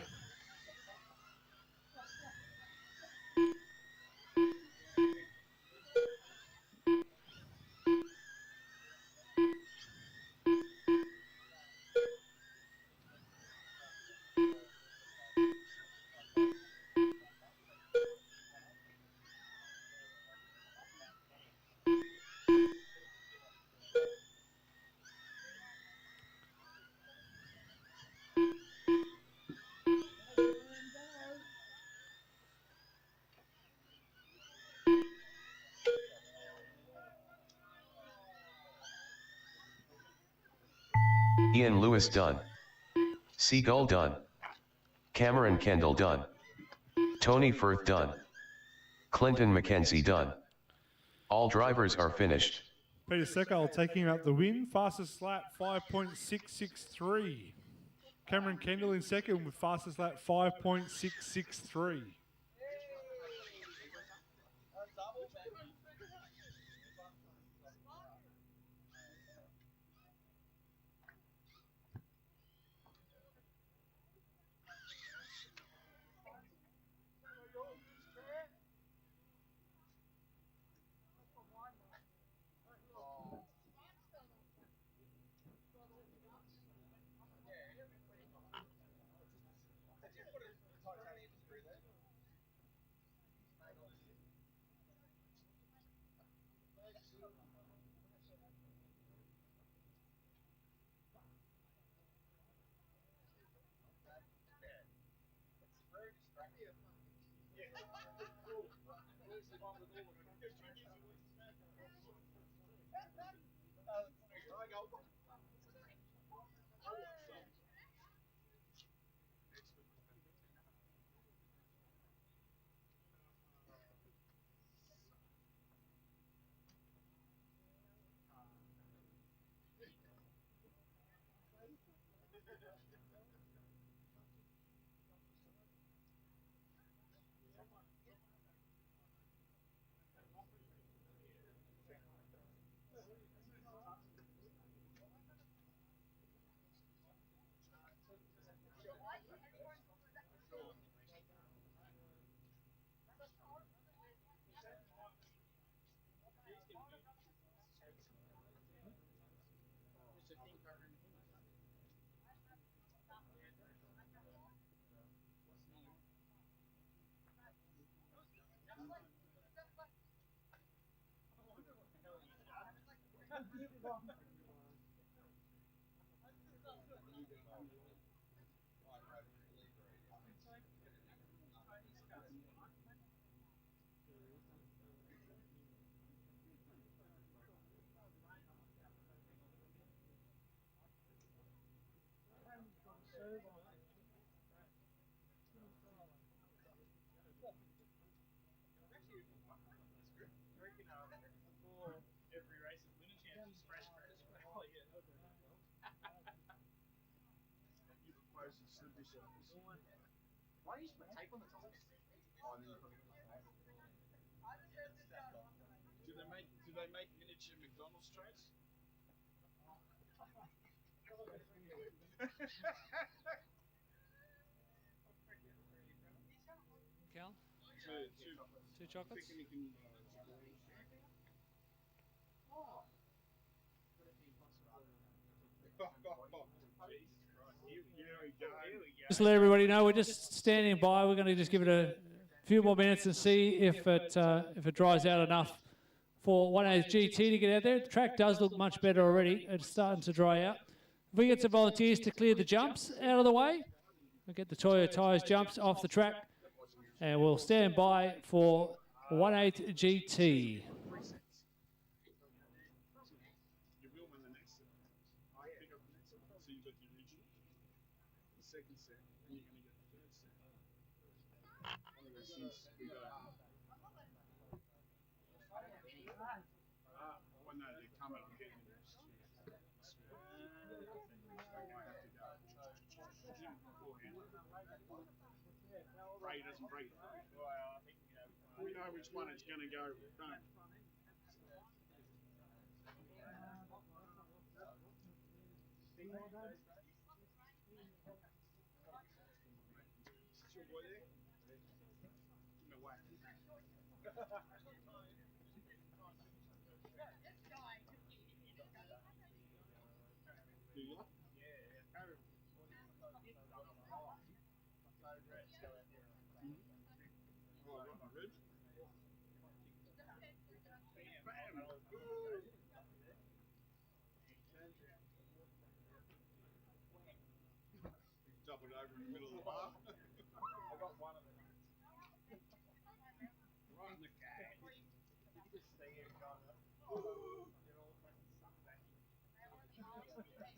Ian Lewis done. Seagull done. Cameron Kendall done. Tony Firth done. Clinton McKenzie done. All drivers are finished. Peter Seckol taking up the win. Fastest lap 5.663. Cameron Kendall in second with fastest lap 5.663. Every race is winner champions, fresh. Oh, yeah. You propose to slippery surface. Why do you put tape on the top? Oh, and then you put it on the top. Do they make miniature McDonald's trays? Cal? Two chocolates? Thinking you can, Just to let everybody know, we're just standing by. We're going to just give it a few more minutes and see if it dries out enough for 1A GT to get out there. The track does look much better already. It's starting to dry out. If we get some volunteers to clear the jumps out of the way, we'll get the Toyo Tyres jumps off the track, and we'll stand by for 1/8 GT. you will win the next set. Pick up the next set. So you've got the original, the second set, and you're going to get the third set. One of those things we go. Well, no, they're coming. I'm getting them. Ray doesn't break it. We know which one it's going to go. Don't. Is your boy there? Give him a whack. Do you? Oh, I got my rib. Doubled over in the middle of the bar. I got one of them. Right in the cage. You can just stay here and go. They're all fucking sucked back. As soon as I changed those, I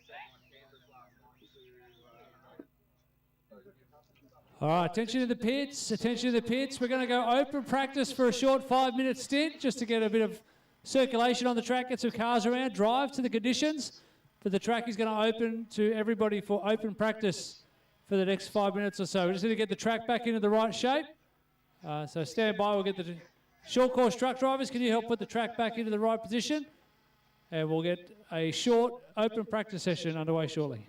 set my canvas last night to those All right, attention to the pits, attention to the pits. We're going to go open practice for a short 5-minute stint just to get a bit of circulation on the track, get some cars around, drive to the conditions. But the track is going to open to everybody for open practice for the next 5 minutes or so. We're just going to get the track back into the right shape. So stand by, we'll get the short course truck drivers. Can you help put the track back into the right position? And we'll get a short open practice session underway shortly.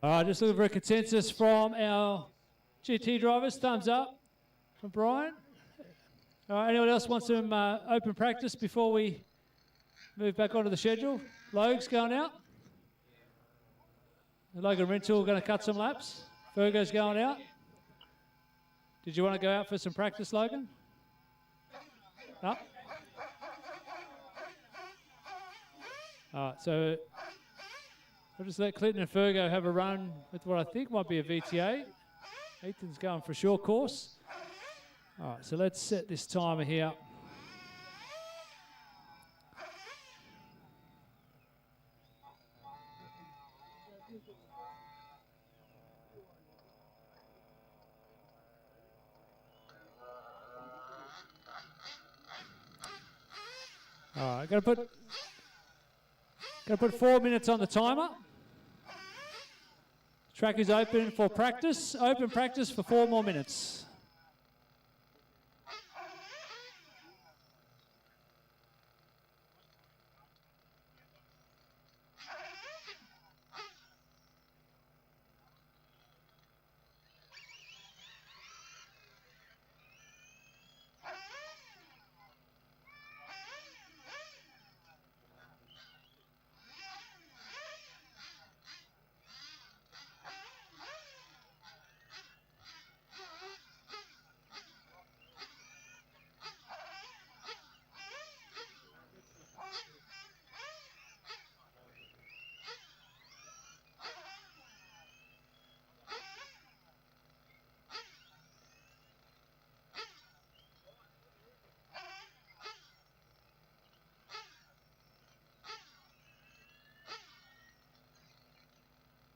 All right, just looking for a consensus from our GT drivers. Thumbs up from Brian. All right, anyone else want some open practice before we move back onto the schedule? Logan's going out. Logan Rintoul going to cut some laps. Fergo's going out. Did you want to go out for some practice, Logan? No? All right, so I'll just let Clinton and Fergo have a run with what I think might be a VTA. Ethan's going for a short course. All right, so let's set this timer here. All right, gonna put 4 minutes on the timer. Track is open for practice. Open practice for 4 more minutes.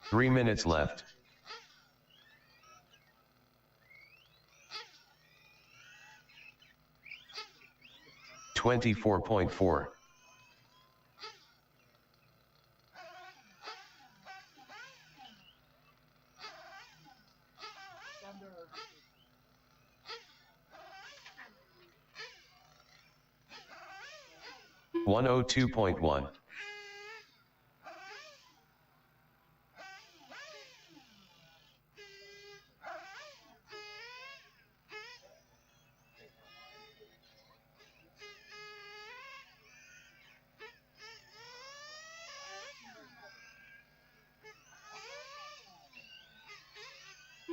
Three minutes left. $24.4. $102.1.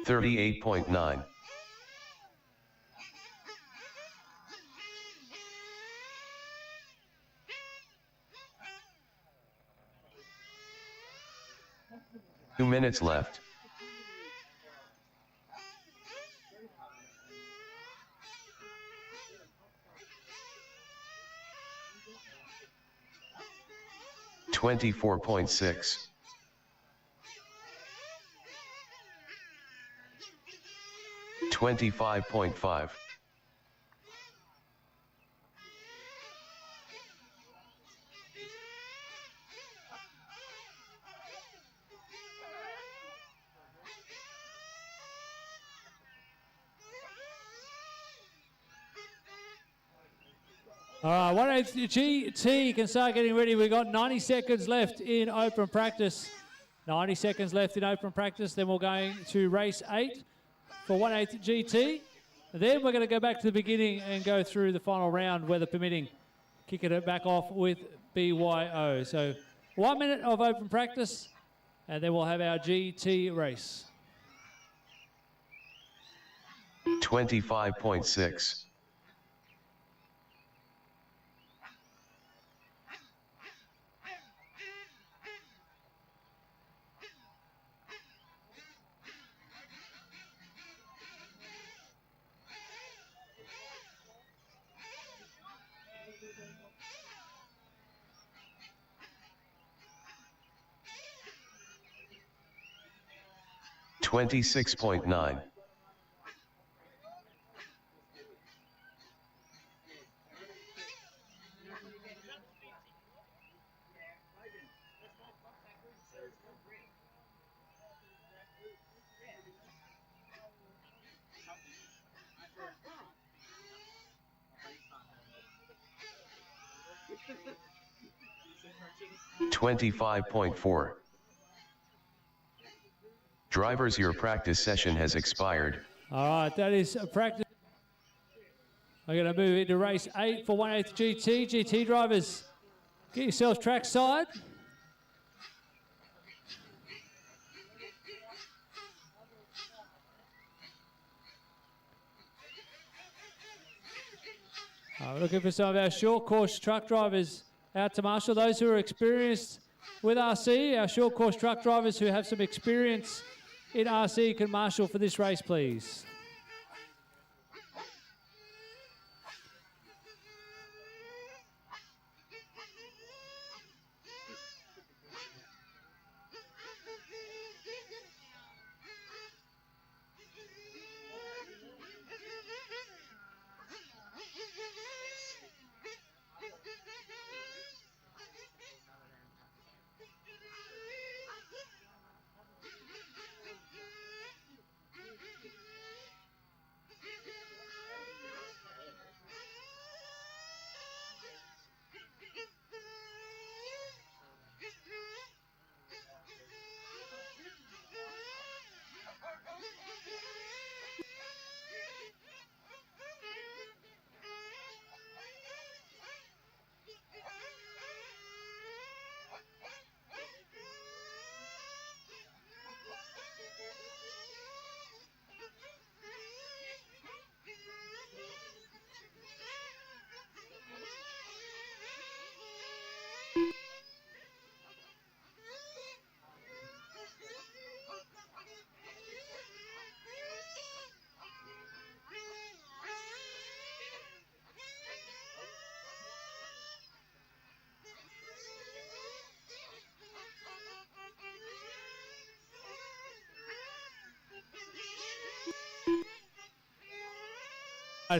$38.9. Two minutes left. $24.6. $25.5. All right, 180 GT can start getting ready. We've got 90 seconds left in open practice. 90 seconds left in open practice. Then we're going to race 8 for 180 GT. Then we're going to go back to the beginning and go through the final round, weather permitting, kicking it back off with BYO. So 1 minute of open practice, and then we'll have our GT race. 25.6. $26.9. 25.4. Drivers, your practice session has expired. All right, that is a practice. I'm going to move into race 8 for 1/8 GT. GT drivers, get yourselves trackside. We're looking for some of our short course truck drivers out to marshal. Those who are experienced with RC, our short course truck drivers who have some experience in RC can marshal for this race, please.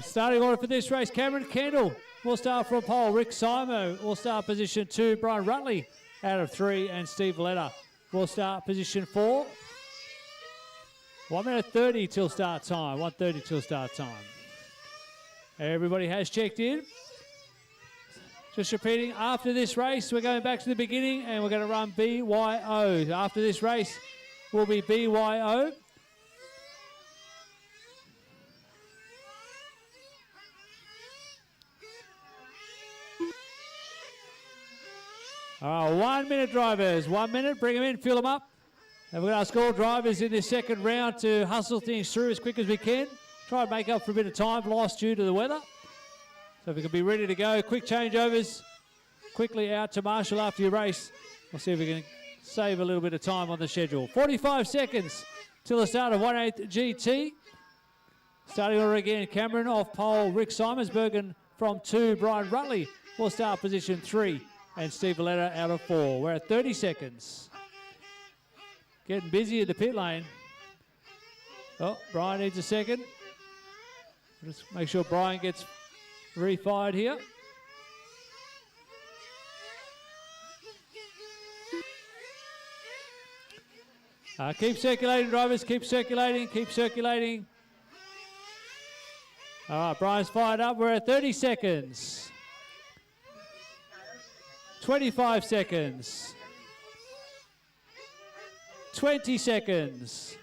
Starting order for this race, Cameron Kendall will start from pole. Rick Simo will start position 2. Brian Rutley out of 3. And Steve Valletta will start position 4. 1 minute 30 till start time. 1:30 till start time. Everybody has checked in. Just repeating, after this race, we're going back to the beginning and we're going to run BYO. After this race will be BYO. All right, 1 minute drivers, 1 minute, bring them in, fill them up. And we're going to ask all drivers in this second round to hustle things through as quick as we can. Try and make up for a bit of time lost due to the weather. So if we can be ready to go, quick changeovers, quickly out to marshal after your race. We'll see if we can save a little bit of time on the schedule. 45 seconds till the start of 1/8 GT. Starting order again, Cameron off pole, Rick Simonsbergen from 2, Brian Rutley will start position 3. And Steve Valletta out of 4. We're at 30 seconds. Getting busy in the pit lane. Oh, Brian needs a second. Just make sure Brian gets refired here. Keep circulating, drivers. Keep circulating. Keep circulating. All right, Brian's fired up. We're at 30 seconds. 25 seconds. 20 seconds.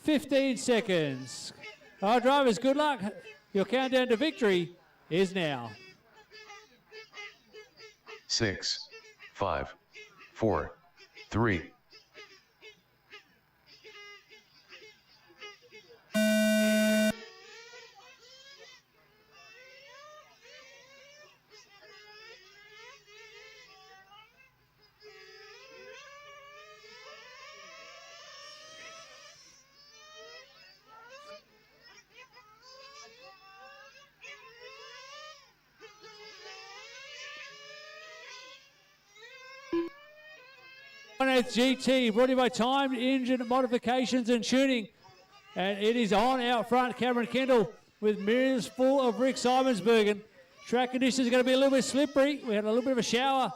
15 seconds. All right, drivers, good luck. Your countdown to victory is now. 6, 5, 4, 3. GT brought to you by Timed Engine Modifications and Tuning. And it is on out front, Cameron Kendall with mirrors full of Rick Simonsbergen. Track conditions are going to be a little bit slippery. We had a little bit of a shower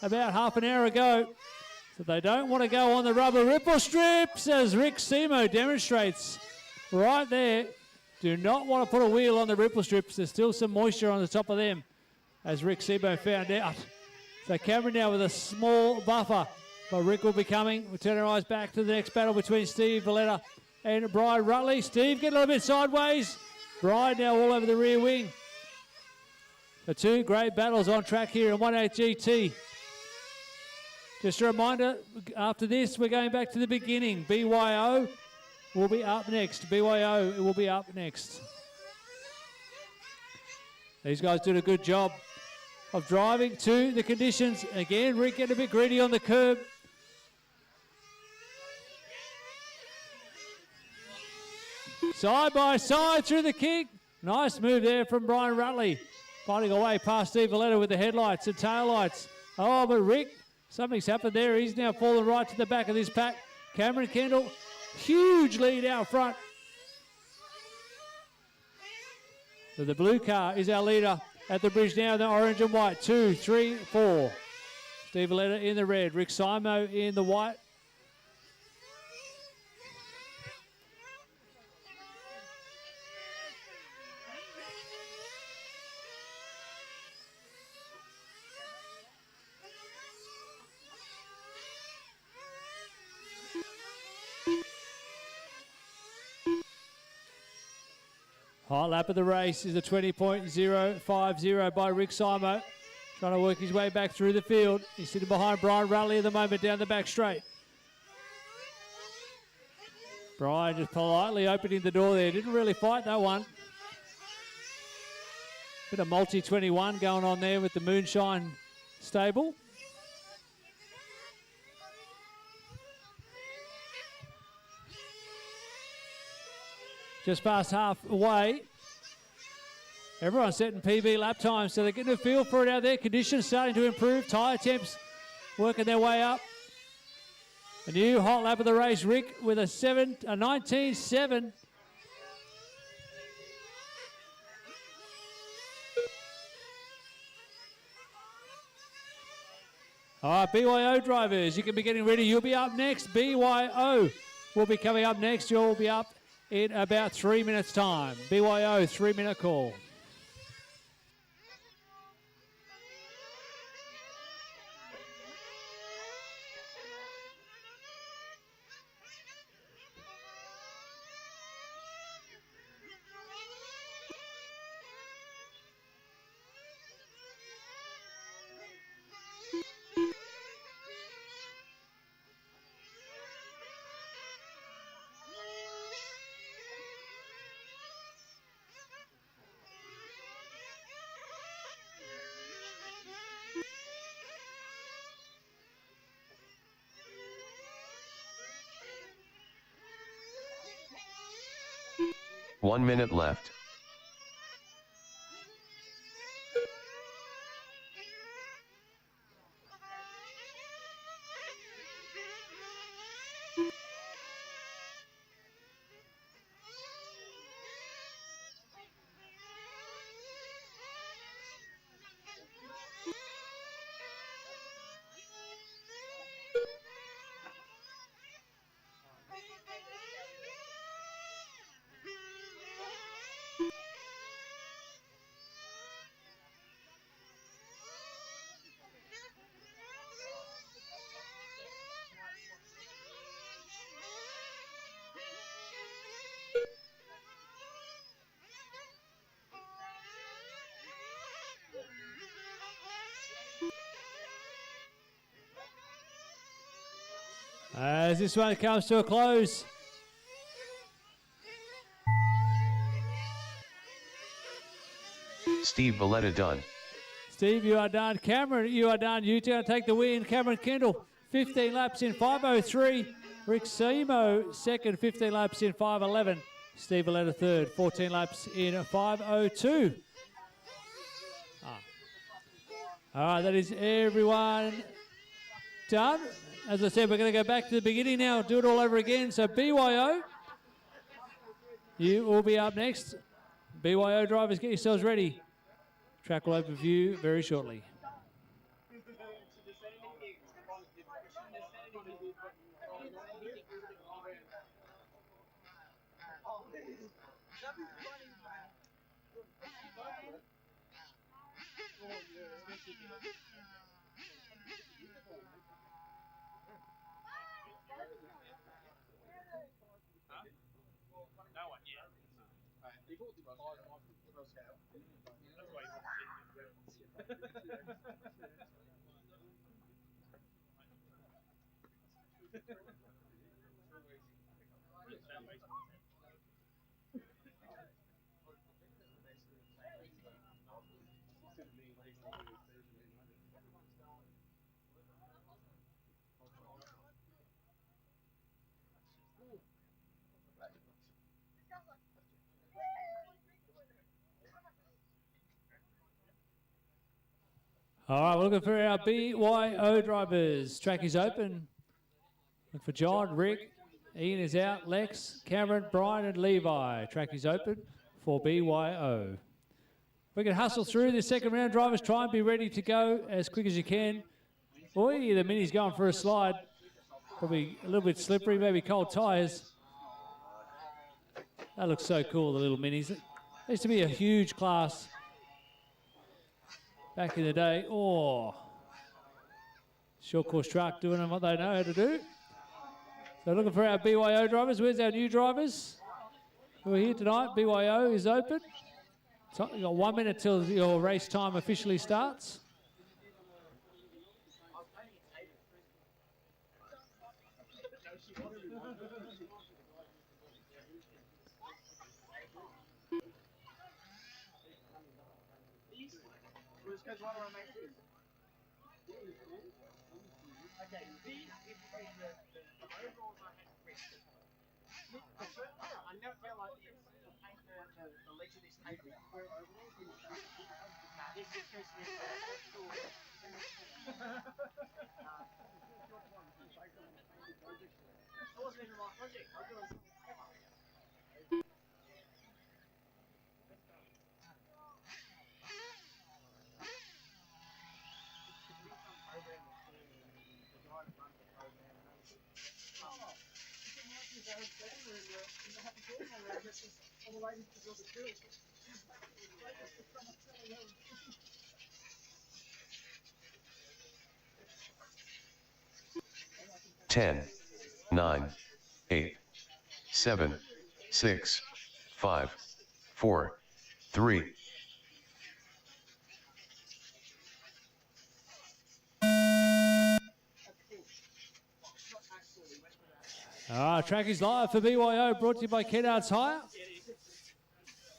about half an hour ago. So they don't want to go on the rubber ripple strips as Rick Simo demonstrates right there. Do not want to put a wheel on the ripple strips. There's still some moisture on the top of them, as Rick Sebo found out. So Cameron now with a small buffer, but Rick will be coming. We'll turn our eyes back to the next battle between Steve Valletta and Brian Rutley. Steve getting a little bit sideways. Brian now all over the rear wing. The two great battles on track here in 1/8 GT. Just a reminder, after this, we're going back to the beginning. BYO will be up next. BYO will be up next. These guys did a good job of driving to the conditions. Again, Rick getting a bit greedy on the curb. Side by side through the kick. Nice move there from Brian Rutley. Fighting away past Steve Valletta with the headlights and taillights. Oh, but Rick, something's happened there. He's now fallen right to the back of this pack. Cameron Kendall, huge lead out front. So the blue car is our leader at the bridge now. The orange and white. 2, 3, 4. Steve Valletta in the red. Rick Simo in the white. Hot lap of the race is a 20.050 by Rick Simo. Trying to work his way back through the field. He's sitting behind Brian Rutley at the moment down the back straight. Brian just politely opening the door there. Didn't really fight that one. Bit of multi-21 going on there with the Moonshine stable. Just past halfway. Everyone's setting PB lap times, so they're getting a feel for it out there. Conditions starting to improve. Tyre temps working their way up. A new hot lap of the race. Rick with a 19.7. All right, BYO drivers, you can be getting ready. You'll be up next. BYO will be coming up next. You'll be up in about 3 minutes' time. BYO, 3-minute call. One minute left. As this one comes to a close. Steve Valletta done. Steve, you are done. Cameron, you are done. You two take the win. Cameron Kendall, 15 laps in 5:03. Rick Simo, second, 15 laps in 5:11. Steve Valletta, third, 14 laps in 5:02. All right, that is everyone done. As I said, we're going to go back to the beginning now, do it all over again. So BYO, you will be up next. BYO drivers, get yourselves ready. Track will open for you very shortly. No one yet. He bought the That's why All right, we're looking for our BYO drivers. Track is open. Look for John, Rick, Ian is out, Lex, Cameron, Brian and Levi. Track is open for BYO. We can hustle through this second round. Drivers, try and be ready to go as quick as you can. Boy, the Mini's going for a slide. Probably a little bit slippery, maybe cold tyres. That looks so cool, the little Minis. It used to be a huge class back in the day. Oh, short course truck doing what they know how to do. So looking for our BYO drivers. Where's our new drivers who are here tonight? BYO is open. So you've got 1 minute till your race time officially starts. Okay, these is the overalls I had pressed. I never felt like this. To paint the legs of this tape with square overalls. This is because there's it wasn't even my project. I was doing something clever. Ten, 9, 8, 7, 6, 5, 4, 3. Track is live for BYO, brought to you by Kennards Hire.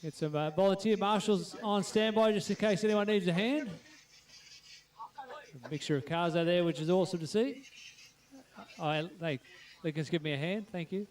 Get some volunteer marshals on standby just in case anyone needs a hand. A mixture of cars out there, which is awesome to see. They can just give me a hand, thank you.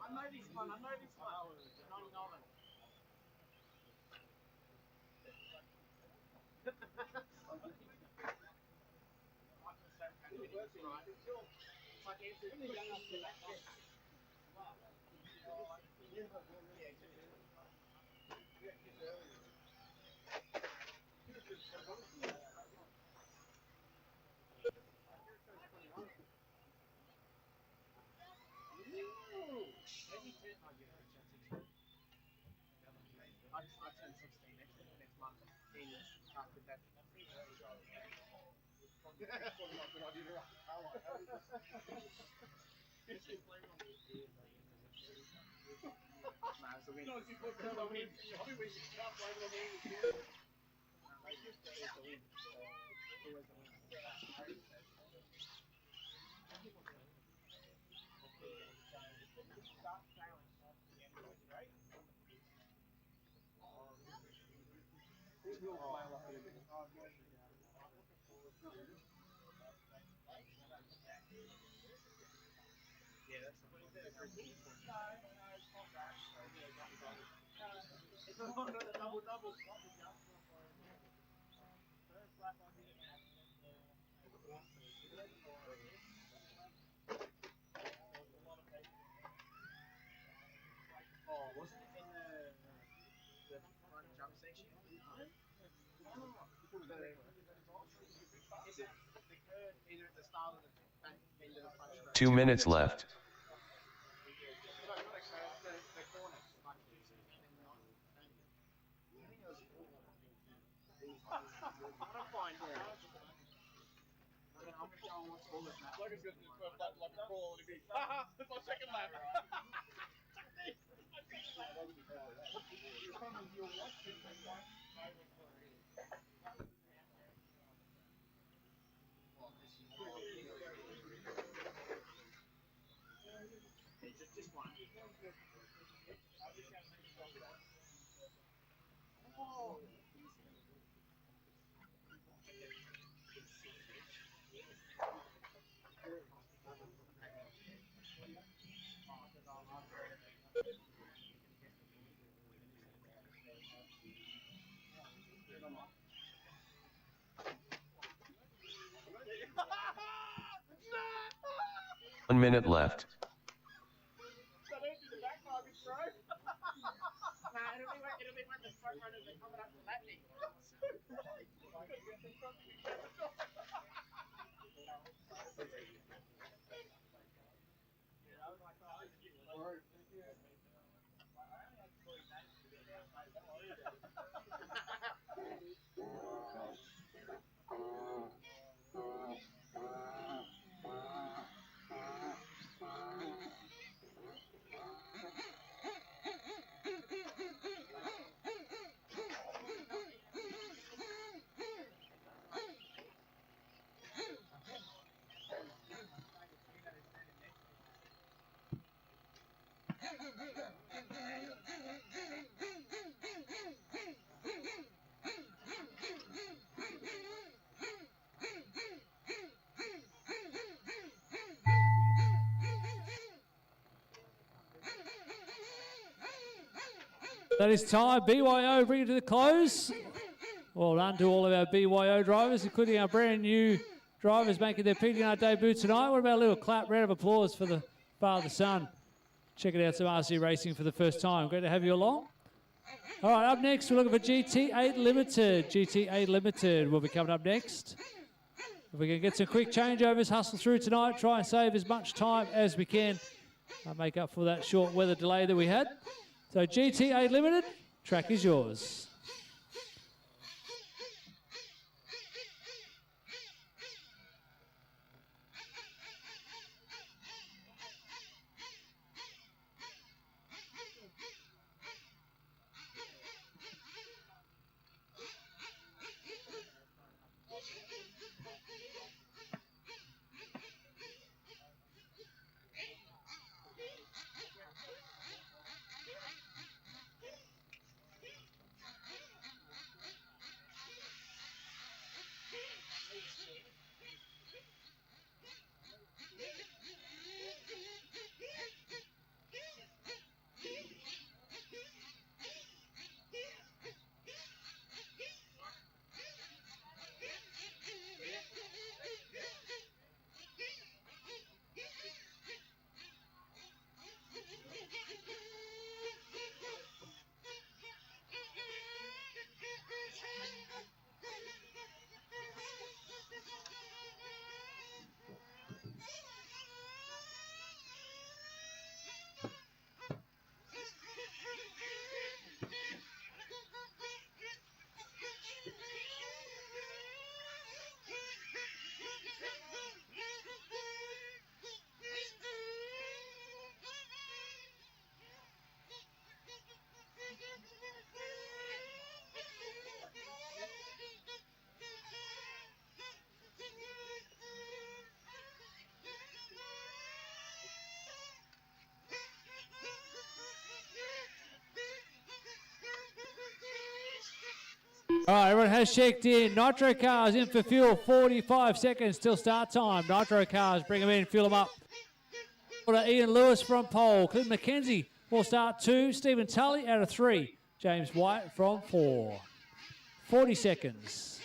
I know this one. 99. I turned 16 next month. After that. It's a double double. Oh, wasn't it in the front jump section? Is it the curve either at the start of the back end of the front straight? 2 minutes left. No, not a curve, the corner. I think it was. I'm gonna find out. I'm gonna show them what's all this now. Logan's got the first lap like a crawl and he'd be, haha, that's my second lap. Just one. One minute left. Nah, it'll be when the front runners are coming up to lap me. That is time. BYO bring it to the close. Well done to all of our BYO drivers, including our brand new drivers making their PDR debut tonight. What about a little clap, round of applause for the father-son? Checking out some RC racing for the first time. Great to have you along. All right, up next, we're looking for GT8 Limited. GT8 Limited will be coming up next. If we can get some quick changeovers, hustle through tonight, try and save as much time as we can. Make up for that short weather delay that we had. So GT8 Limited, track is yours. All right, everyone has checked in. Nitro cars in for fuel. 45 seconds till start time. Nitro cars, bring them in, fill them up. Order Ian Lewis from pole. Clint McKenzie will start 2. Stephen Tully out of 3. James White from 4. 40 seconds.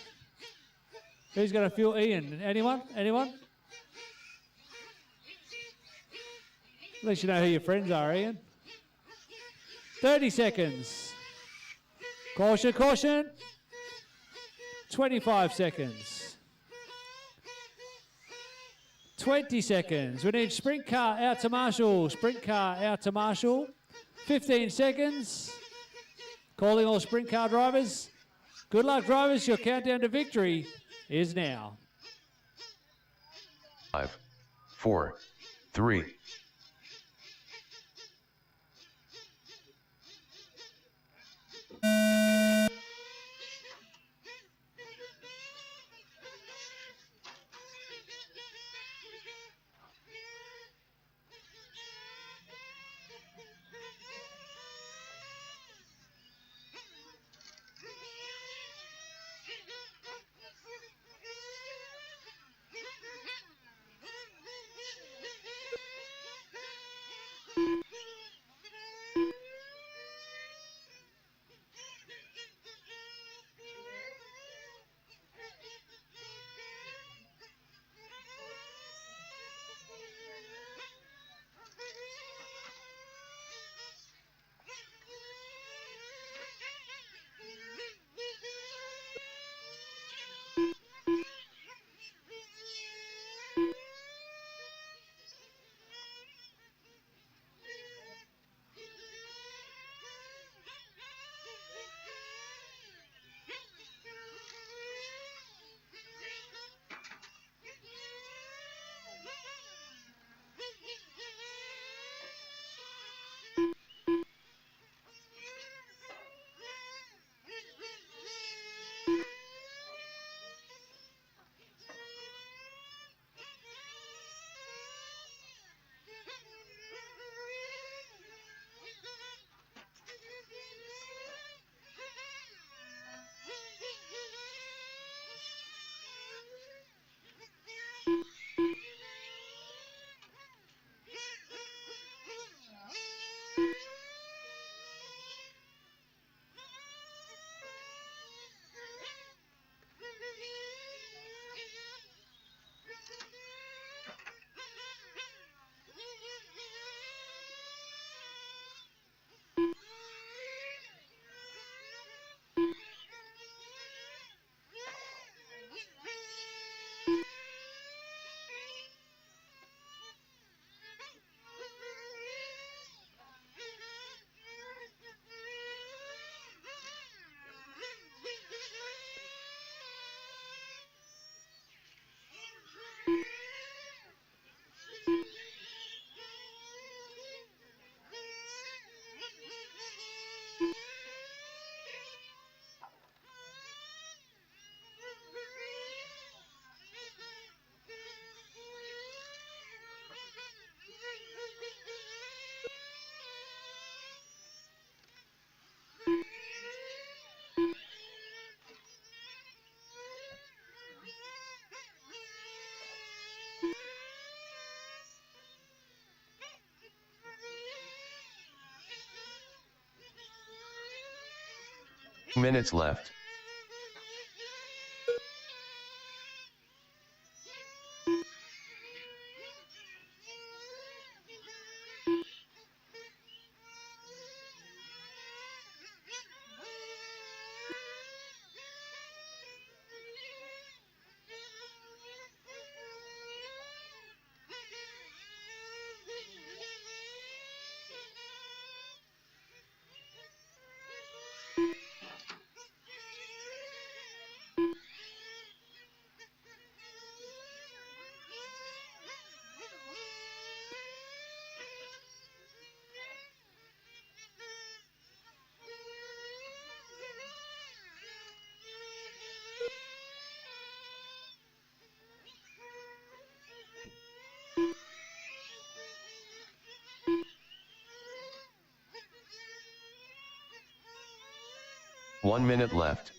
Who's going to fuel Ian? Anyone? Anyone? At least you know who your friends are, Ian. 30 seconds. Caution, caution. 25 seconds. 20 seconds. We need sprint car out to Marshall. Sprint car out to Marshall. 15 seconds. Calling all sprint car drivers. Good luck, drivers. Your countdown to victory is now. 5, 4, 3, minutes left. One minute left.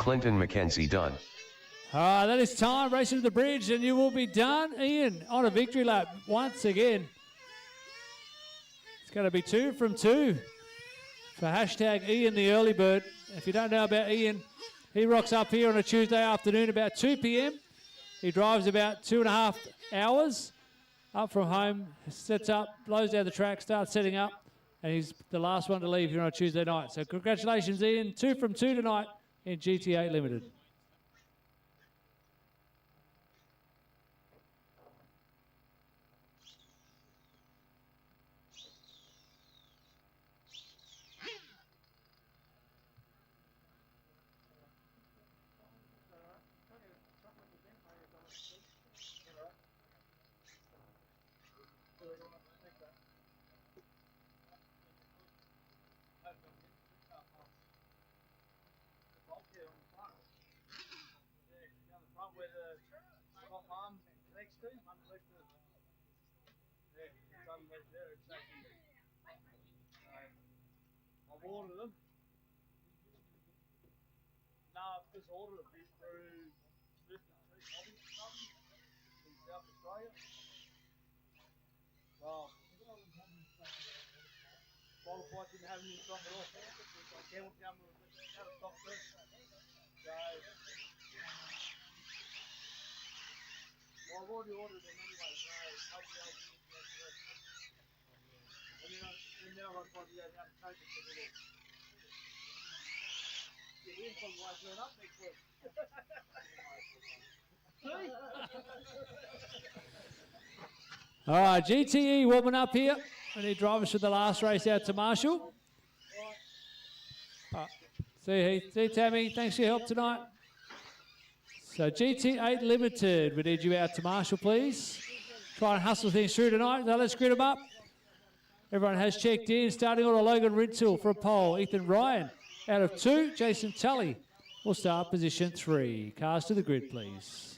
Clinton Mackenzie done. That is time, racing to the bridge, and you will be done. Ian on a victory lap once again. It's going to be 2 from 2 for hashtag Ian the early bird. If you don't know about Ian, he rocks up here on a Tuesday afternoon about 2 p.m. He drives about 2.5 hours up from home, sets up, blows down the track, starts setting up, and he's the last one to leave here on a Tuesday night. So congratulations, Ian. 2 from 2 tonight in GT8 Limited. I've ordered them. Now I've just ordered them through Smith & Hobby in South Australia. Well, Qualified didn't have them in stock at all. Campbell Jam was out of stock first. So, well, I've already ordered them anyway, so hopefully I'll get the rest. And then I'll try to go down and take it for the week. Yeah, Ian probably won't turn up next week. All right, GTE warming up here. We need drivers for the last race out to Marshall. See Heath, see Tammy, thanks for your help tonight. So GT8 Limited, we need you out to Marshall, please. Try and hustle things through tonight. Now let's grid them up. Everyone has checked in. Starting order, Logan Rintoul for a pole. Ethan Ryan out of 2. Jason Tully will start position 3. Cars to the grid, please.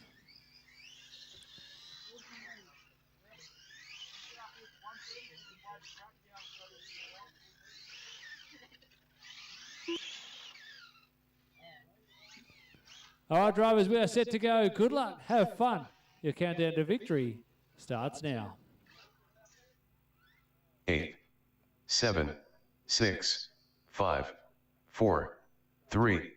All right, drivers, we are set to go. Good luck. Have fun. Your countdown to victory starts now. 8, 7, 6, 5, 4, 3.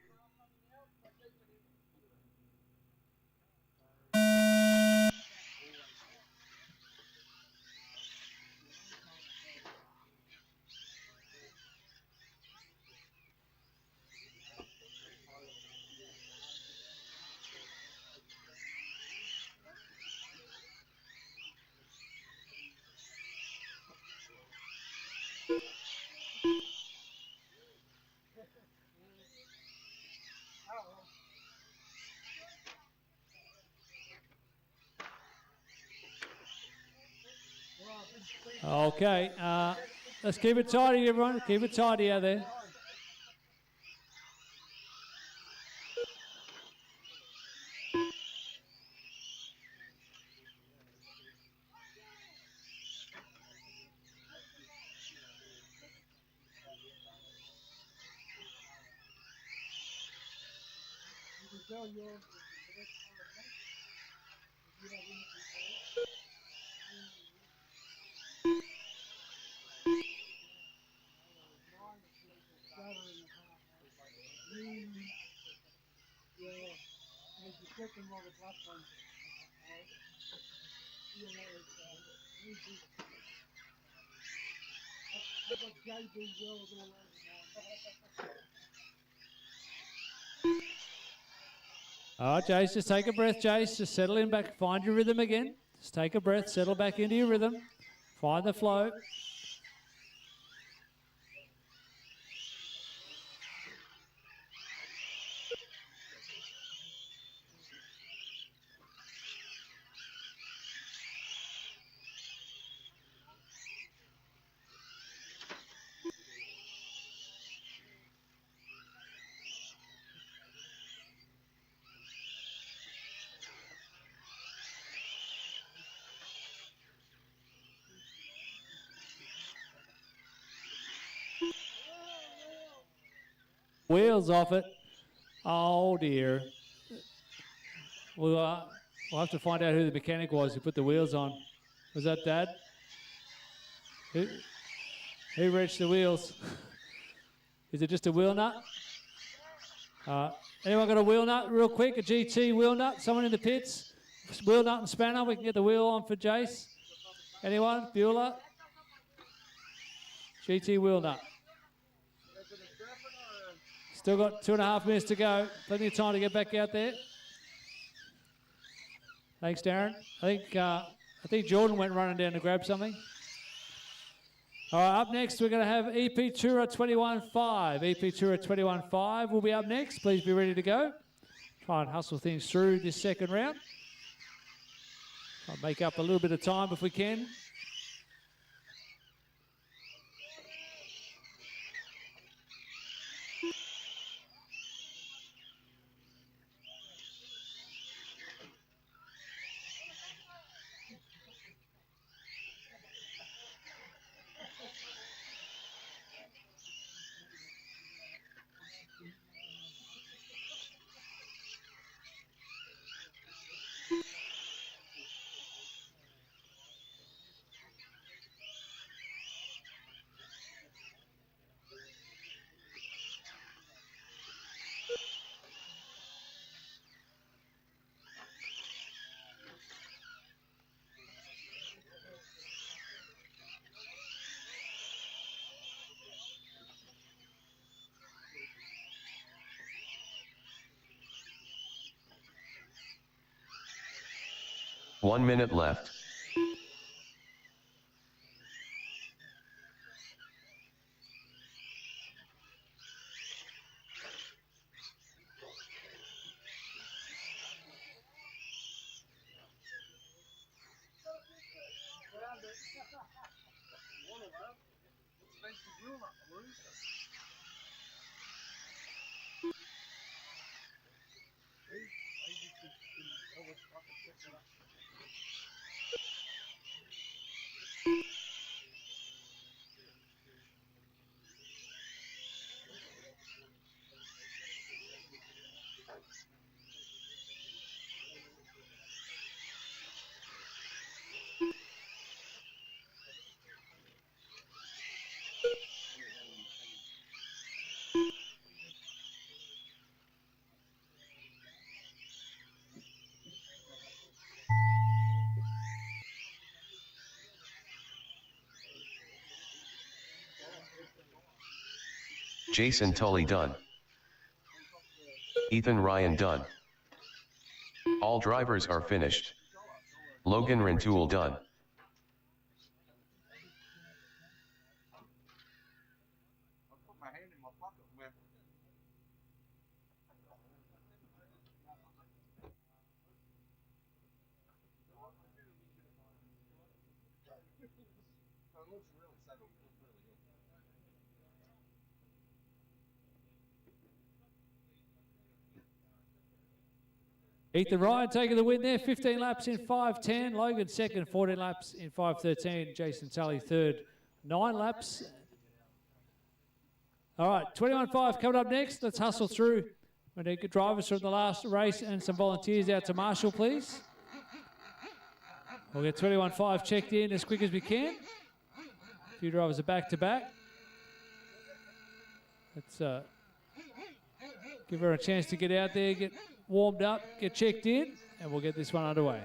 Okay, let's keep it tidy, everyone. Keep it tidy out there. All right, Jace, just take a breath, Jace. Just settle in back. Find your rhythm again. Just take a breath. Settle back into your rhythm. Find the flow. Wheels off it. Oh dear. We'll have to find out who the mechanic was who put the wheels on. Was that Dad? Who reached the wheels? Is it just a wheel nut? Anyone got a wheel nut real quick? A GT wheel nut? Someone in the pits? Wheel nut and spanner. We can get the wheel on for Jace. Anyone? Bueller? GT wheel nut. Still got 2.5 minutes to go. Plenty of time to get back out there. Thanks, Darren. I think Jordan went running down to grab something. All right, up next, we're going to have EP Tura 21.5. EP Tura 21.5 will be up next. Please be ready to go. Try and hustle things through this second round. Try and make up a little bit of time if we can. One minute left. Jason Tully done. Ethan Ryan done. All drivers are finished. Logan Rintoul done. I put my hand in my pocket and went, "Oh, it looks really sad. It looks really good." Ethan Ryan taking the win there, 15 laps in 5:10. Logan second, 14 laps in 5:13. Jason Tully third, 9 laps. All right, 21.5 coming up next. Let's hustle through. We need good drivers from the last race and some volunteers out to Marshall, please. We'll get 21.5 checked in as quick as we can. A few drivers are back to back. Let's give her a chance to get out there, get warmed up, get checked in, and we'll get this one underway.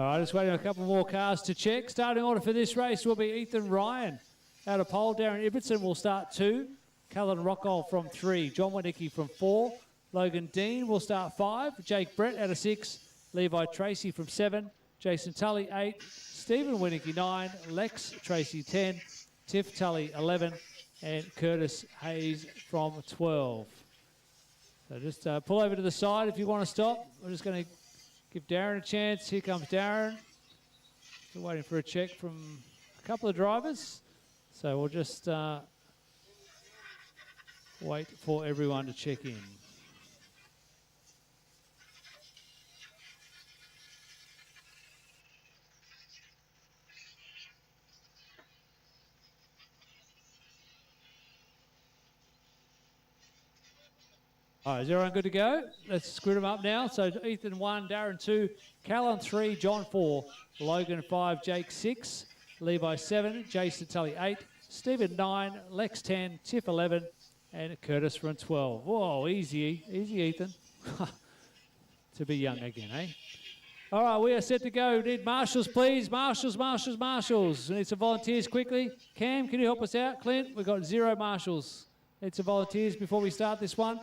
All right, just waiting a couple more cars to check. Starting order for this race will be Ethan Ryan out of pole. Darren Ibbotson will start 2. Callan Rockall from 3. John Winicki from 4. Logan Dean will start 5. Jake Brett out of 6. Levi Tracy from 7. Jason Tully 8. Stephen Winicki 9. Lex Tracy 10. Tiff Tully 11. And Curtis Hayes from 12. So just pull over to the side if you want to stop. We're just going to give Darren a chance. Here comes Darren. Still waiting for a check from a couple of drivers. So we'll just wait for everyone to check in. All right, is everyone good to go? Let's screw them up now. So Ethan 1, Darren 2, Callan 3, John 4, Logan 5, Jake 6, Levi 7, Jason Tully 8, Stephen 9, Lex 10, Tiff 11, and Curtis from 12. Whoa, easy Ethan. To be young again, eh? All right, we are set to go. We need marshals, please. Marshals. We need some volunteers quickly. Cam, can you help us out? Clint, we've got 0 marshals. Need some volunteers before we start this one.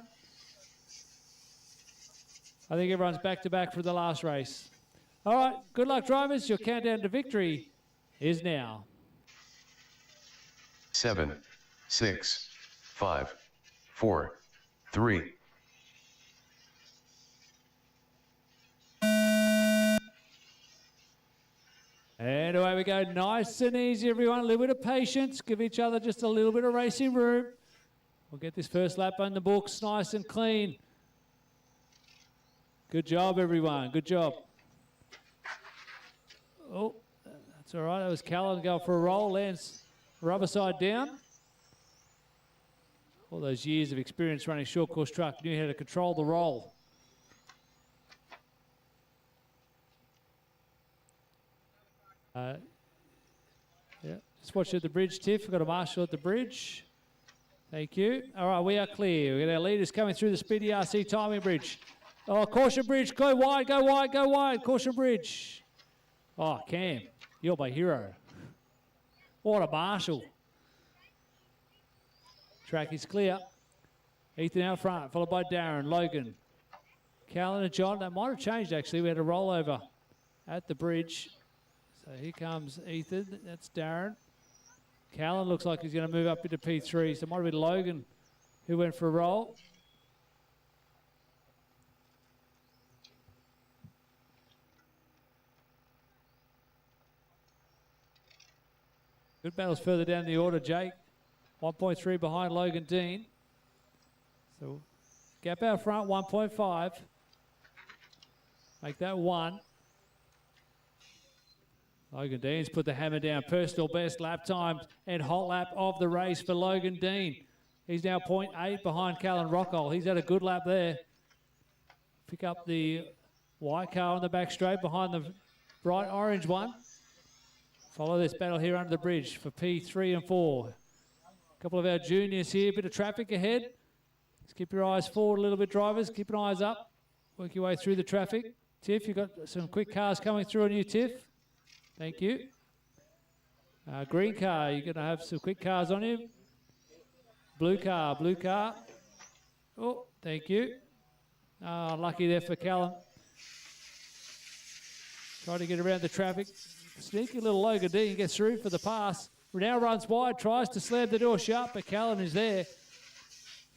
I think everyone's back to back for the last race. All right, good luck, drivers. Your countdown to victory is now. 7, 6, 5, 4, 3. And away we go. Nice and easy, everyone. A little bit of patience. Give each other just a little bit of racing room. We'll get this first lap on the books nice and clean. Good job, everyone. Good job. Oh, that's all right. That was Callan going for a roll. Lands rubber side down. All those years of experience running short course truck, knew how to control the roll. Yeah, just watch at the bridge, Tiff. We've got a marshal at the bridge. Thank you. All right, we are clear. We've got our leaders coming through the Speedy RC timing bridge. Oh, caution bridge, go wide. Caution bridge. Oh, Cam, you're my hero. What a marshal. Track is clear. Ethan out front, followed by Darren, Logan, Callan and John. That might have changed, actually. We had a rollover at the bridge. So here comes Ethan. That's Darren. Callan looks like he's going to move up into P3. So it might have been Logan who went for a roll. Good battles further down the order, Jake. 1.3 behind Logan Dean. So gap out front, 1.5. Make that 1. Logan Dean's put the hammer down. Personal best lap time and hot lap of the race for Logan Dean. He's now 0.8 behind Callan Rockall. He's had a good lap there. Pick up the white car on the back straight behind the bright orange one. Follow this battle here under the bridge for P3 and 4. A couple of our juniors here, bit of traffic ahead. Just keep your eyes forward a little bit, drivers. Keep your eyes up. Work your way through the traffic. Tiff, you've got some quick cars coming through on you, Tiff. Thank you. Green car, you're going to have some quick cars on you. Blue car. Oh, thank you. Lucky there for Callan. Try to get around the traffic. Sneaky little Logan Dean gets through for the pass. Now runs wide, tries to slam the door shut, but Callan is there.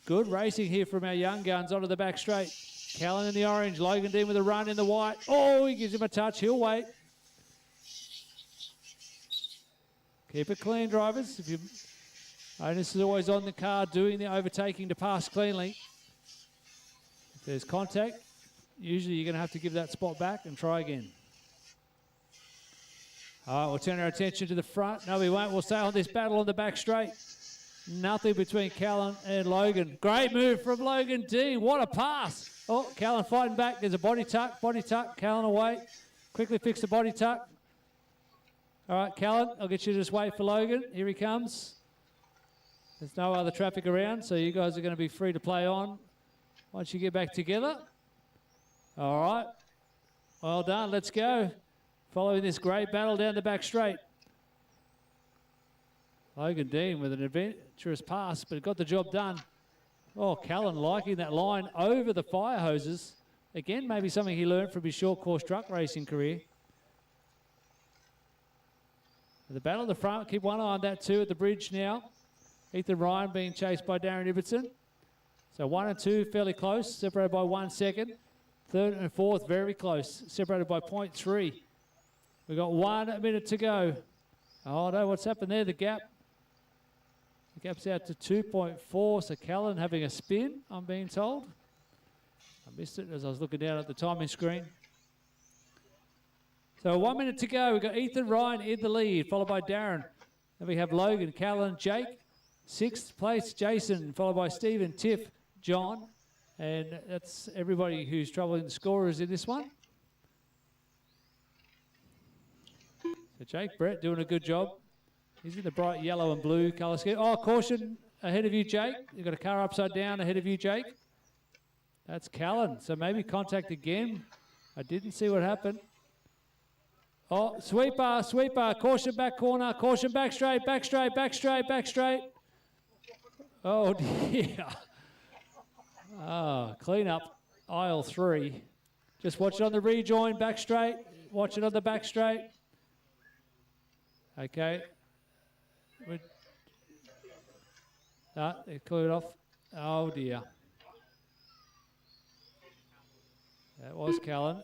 Good racing here from our young guns onto the back straight. Callan in the orange, Logan Dean with a run in the white. Oh, he gives him a touch. He'll wait. Keep it clean, drivers. Onus is always on the car doing the overtaking to pass cleanly. If there's contact, usually you're going to have to give that spot back and try again. All right, we'll turn our attention to the front. No, we won't. We'll stay on this battle on the back straight. Nothing between Callan and Logan. Great move from Logan Dean. What a pass. Oh, Callan fighting back. There's a body tuck. Callan away. Quickly fix the body tuck. All right, Callan, I'll get you to just wait for Logan. Here he comes. There's no other traffic around, so you guys are going to be free to play on once you get back together. All right. Well done. Let's go. following this great battle down the back straight. Logan Dean with an adventurous pass, but got the job done. Oh, Callan liking that line over the fire hoses. Again, maybe something he learned from his short course truck racing career. The battle at the front, keep one eye on that too at the bridge now. Ethan Ryan being chased by Darren Ibbotson. So 1 and 2 fairly close, separated by 1 second. Third and fourth very close, separated by 0.3. We've got 1 minute to go. Oh no, what's happened there? The gap's out to 2.4, so Callan having a spin, I'm being told. I missed it as I was looking down at the timing screen. So 1 minute to go. We've got Ethan Ryan in the lead, followed by Darren. Then we have Logan, Callan, Jake. 6th place, Jason, followed by Stephen, Tiff, John. And that's everybody who's troubling the scorers in this one. So Jake Brett doing a good job. He's in the bright yellow and blue colour scheme. Oh, caution ahead of you, Jake. You've got a car upside down ahead of you, Jake. That's Callan. So maybe contact again. I didn't see what happened. Oh, sweeper, sweeper. Caution back corner. Caution back straight, back straight, back straight, back straight. Oh, dear. Oh, clean up aisle 3. Just watch it on the rejoin, back straight. Watch it on the back straight. Okay. They cleared off. Oh, dear. That was Callan.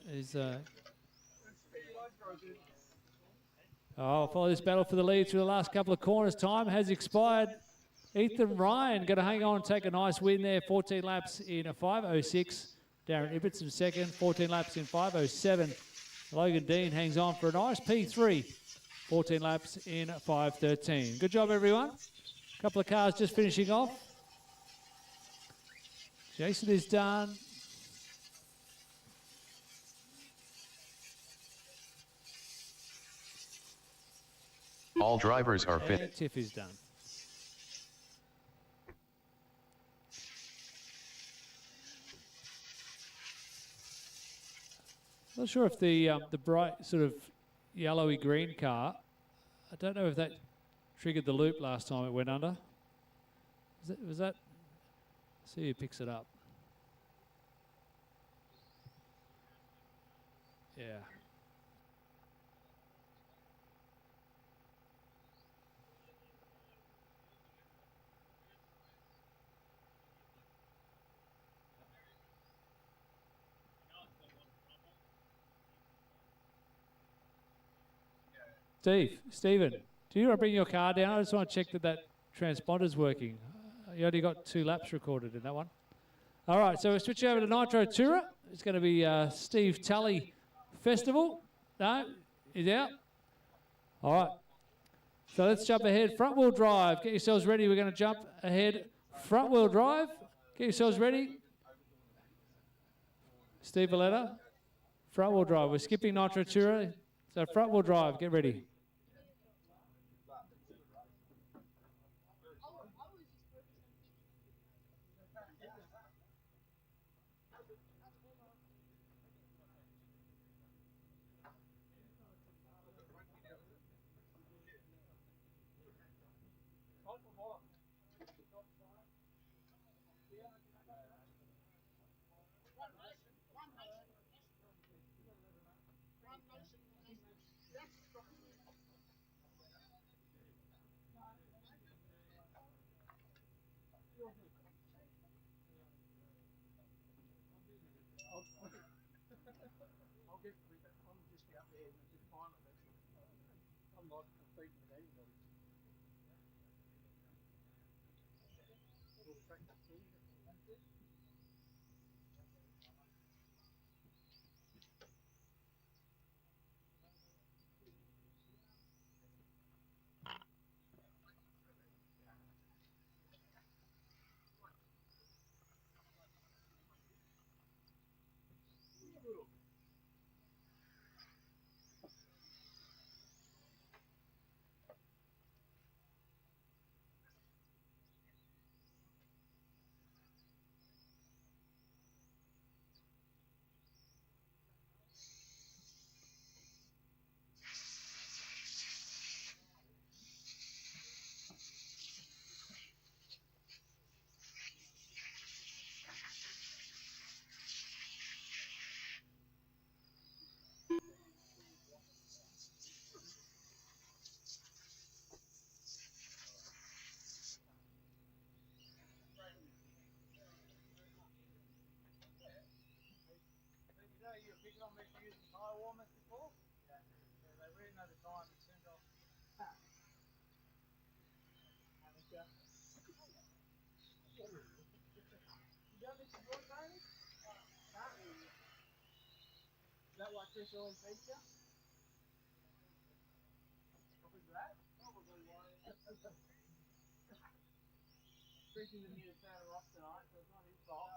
Follow this battle for the lead through the last couple of corners. Time has expired. Ethan Ryan going to hang on and take a nice win there. 14 laps in a 5:06. Darren Ibbotson second. 14 laps in 5:07. Logan Dean hangs on for a nice P3. 14 laps in 5:13. Good job, everyone. A couple of cars just finishing off. Jason is done. All drivers are And finished. Tiff is done. Not sure if the bright sort of yellowy green car, I don't know if that triggered the loop last time it went under. Was that? See who picks it up. Yeah. Stephen, do you want to bring your car down? I just want to check that that transponder's working. You only got 2 laps recorded in that one. All right, so we're switching over to Nitro Tourer. It's going to be Steve Tully Festival. No, he's out. All right. So let's jump ahead. Front wheel drive. Get yourselves ready. We're going to jump ahead. Front wheel drive. Get yourselves ready. Steve Valletta. Front wheel drive. We're skipping Nitro Tourer. So front wheel drive. Get ready. I'll get I'm just out there and just find it. I'm not competing with anybody. We'll practice soon. don't miss your Tony? Is that why Chris always beats you? What was that? Chris isn't here to turn her off tonight, so it's not his fault.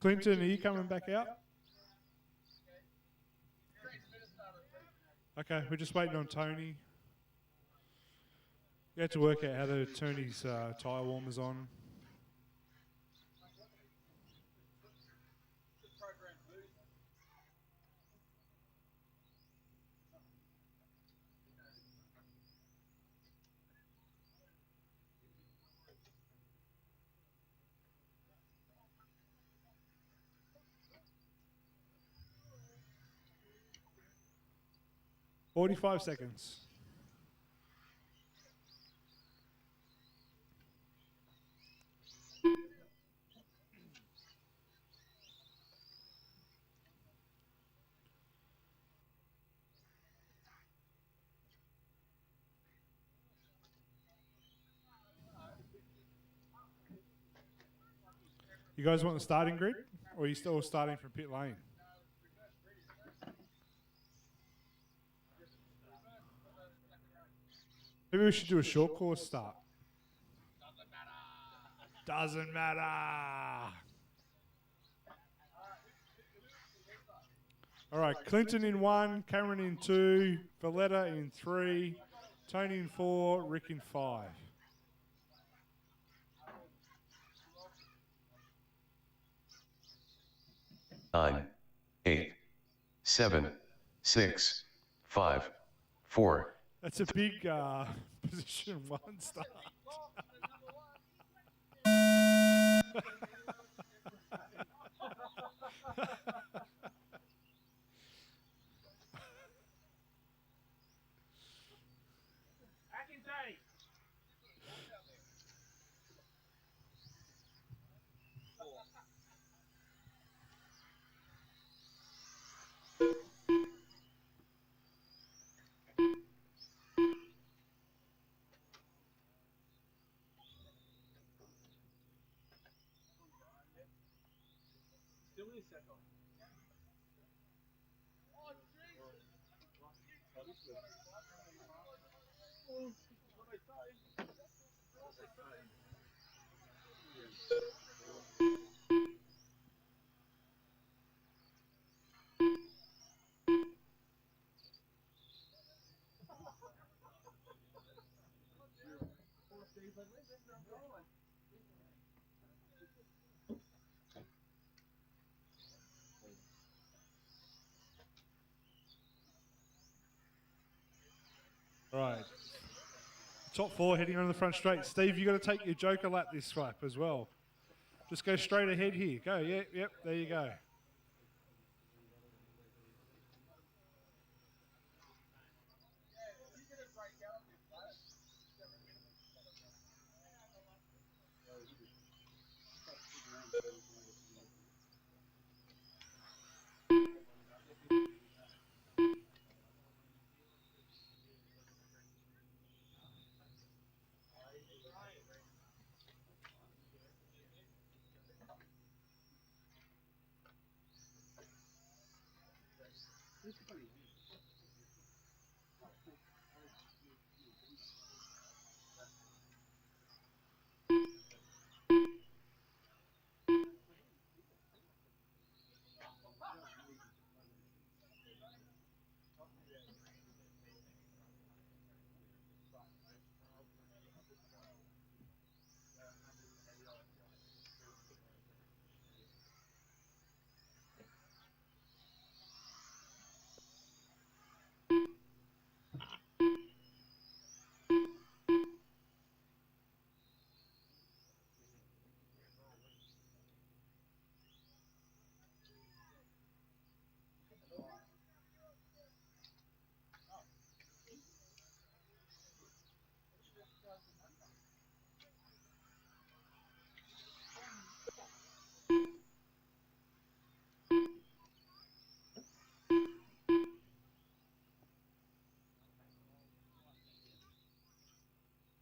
Clinton, are you coming back out? Okay, we're just waiting on Tony. You had to work out how to turn his tyre warmers on. Forty-five seconds. You guys want the starting grid, or are you still starting from pit lane? Maybe we should do a short course start. Doesn't matter. All right, Clinton in 1, Cameron in 2, Valletta in 3, Tony in 4, Rick in 5. Nine, 8, 7, 6, 5, 4. That's a big position 1 start. Right. Top 4 heading on the front straight. Steve, you got to take your joker lap this lap as well. Just go straight ahead here. Go. Yep. There you go.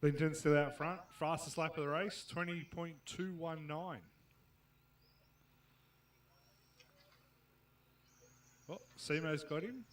Linton still out front. Fastest lap of the race, 20.219. Oh, Simo's got him.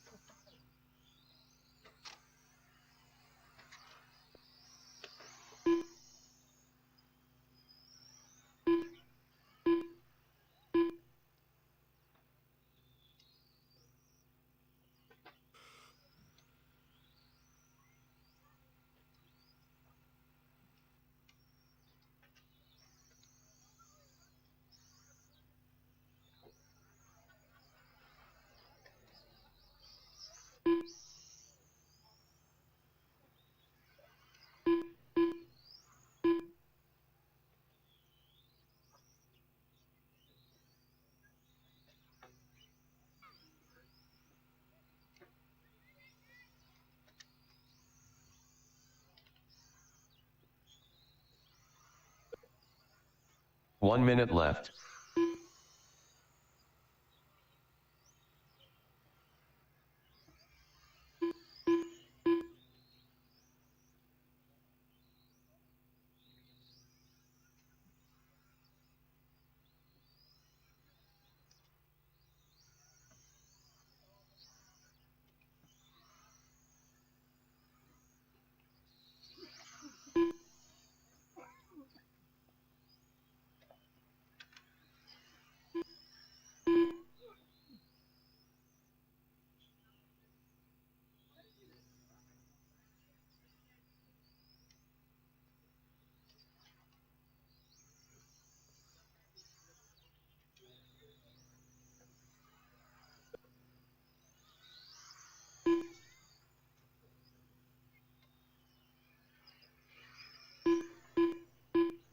One minute left.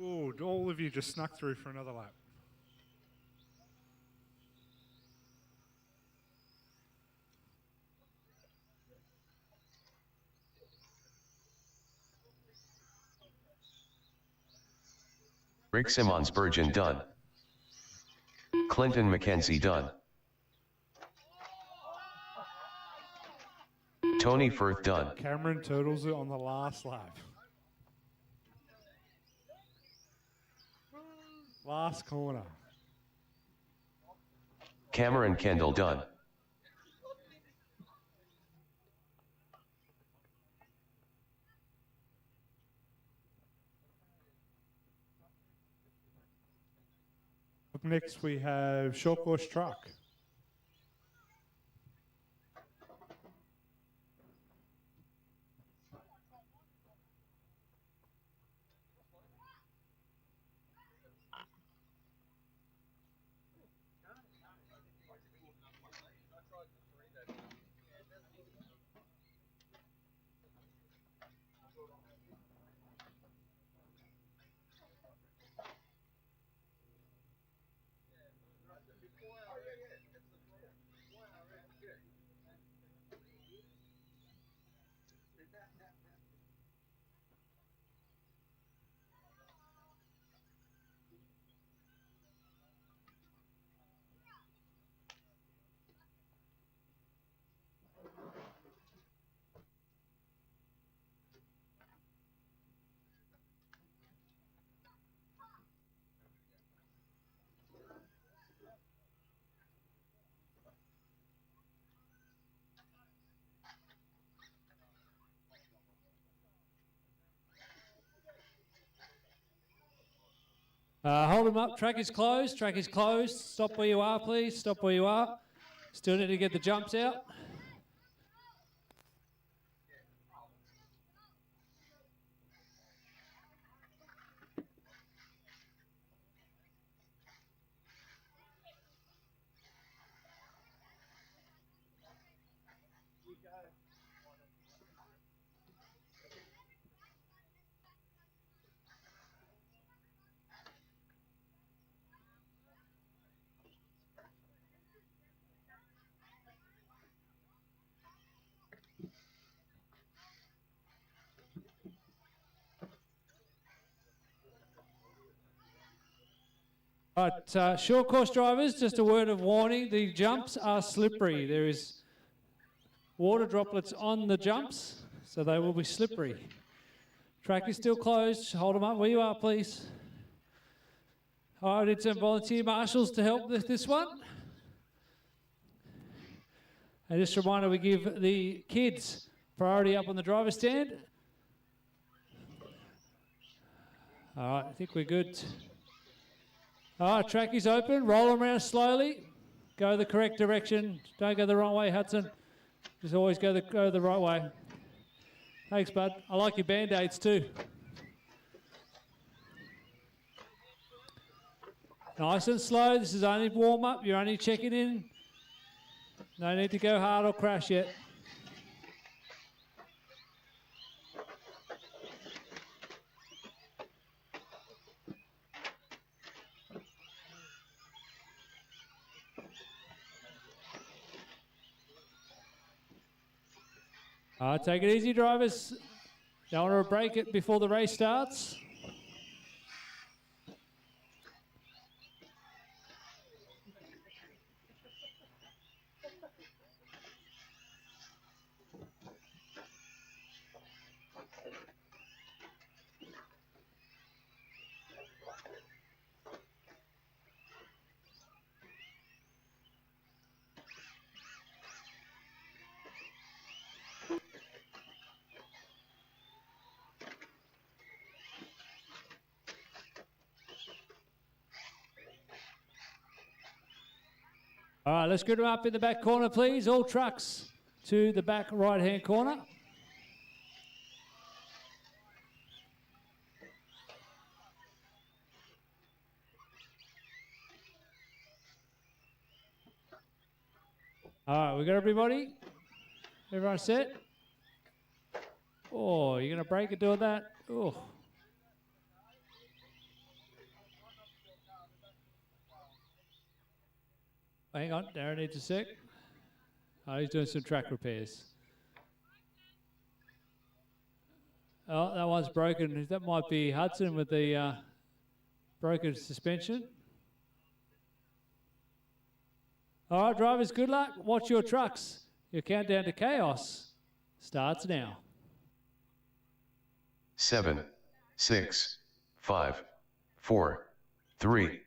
Oh, all of you just snuck through for another lap. Rick Simmons Spurgeon done. Clinton McKenzie done. Tony Firth done. Cameron Turtles on the last lap. Last corner. Cameron Kendall done. Up next we have Short Course Truck. Hold him up. Track is closed. Track is closed. Stop where you are, please. Stop where you are. Still need to get the jumps out. All right, short course drivers, just a word of warning. The jumps are slippery. There is water droplets on the jumps, so they will be slippery. Track is still closed. Hold them up where you are, please. I did some volunteer marshals to help with this one. And just a reminder, we give the kids priority up on the driver's stand. All right, I think we're good. All right, track is open. Roll them around slowly. Go the correct direction. Don't go the wrong way, Hudson. Just always go the right way. Thanks, bud. I like your Band-Aids too. Nice and slow. This is only warm-up. You're only checking in. No need to go hard or crash yet. Take it easy, drivers. Don't want to break it before the race starts. All right, let's get them up in the back corner, please. All trucks to the back right-hand corner. All right, we got everybody? Everyone set? Oh, you're going to break it doing that? Oh. Hang on, Darren needs a sec. Oh, he's doing some track repairs. Oh, that one's broken. That might be Hudson with the broken suspension. All right, drivers, good luck. Watch your trucks. Your countdown to chaos starts now. 7, 6, 5, 4, 3.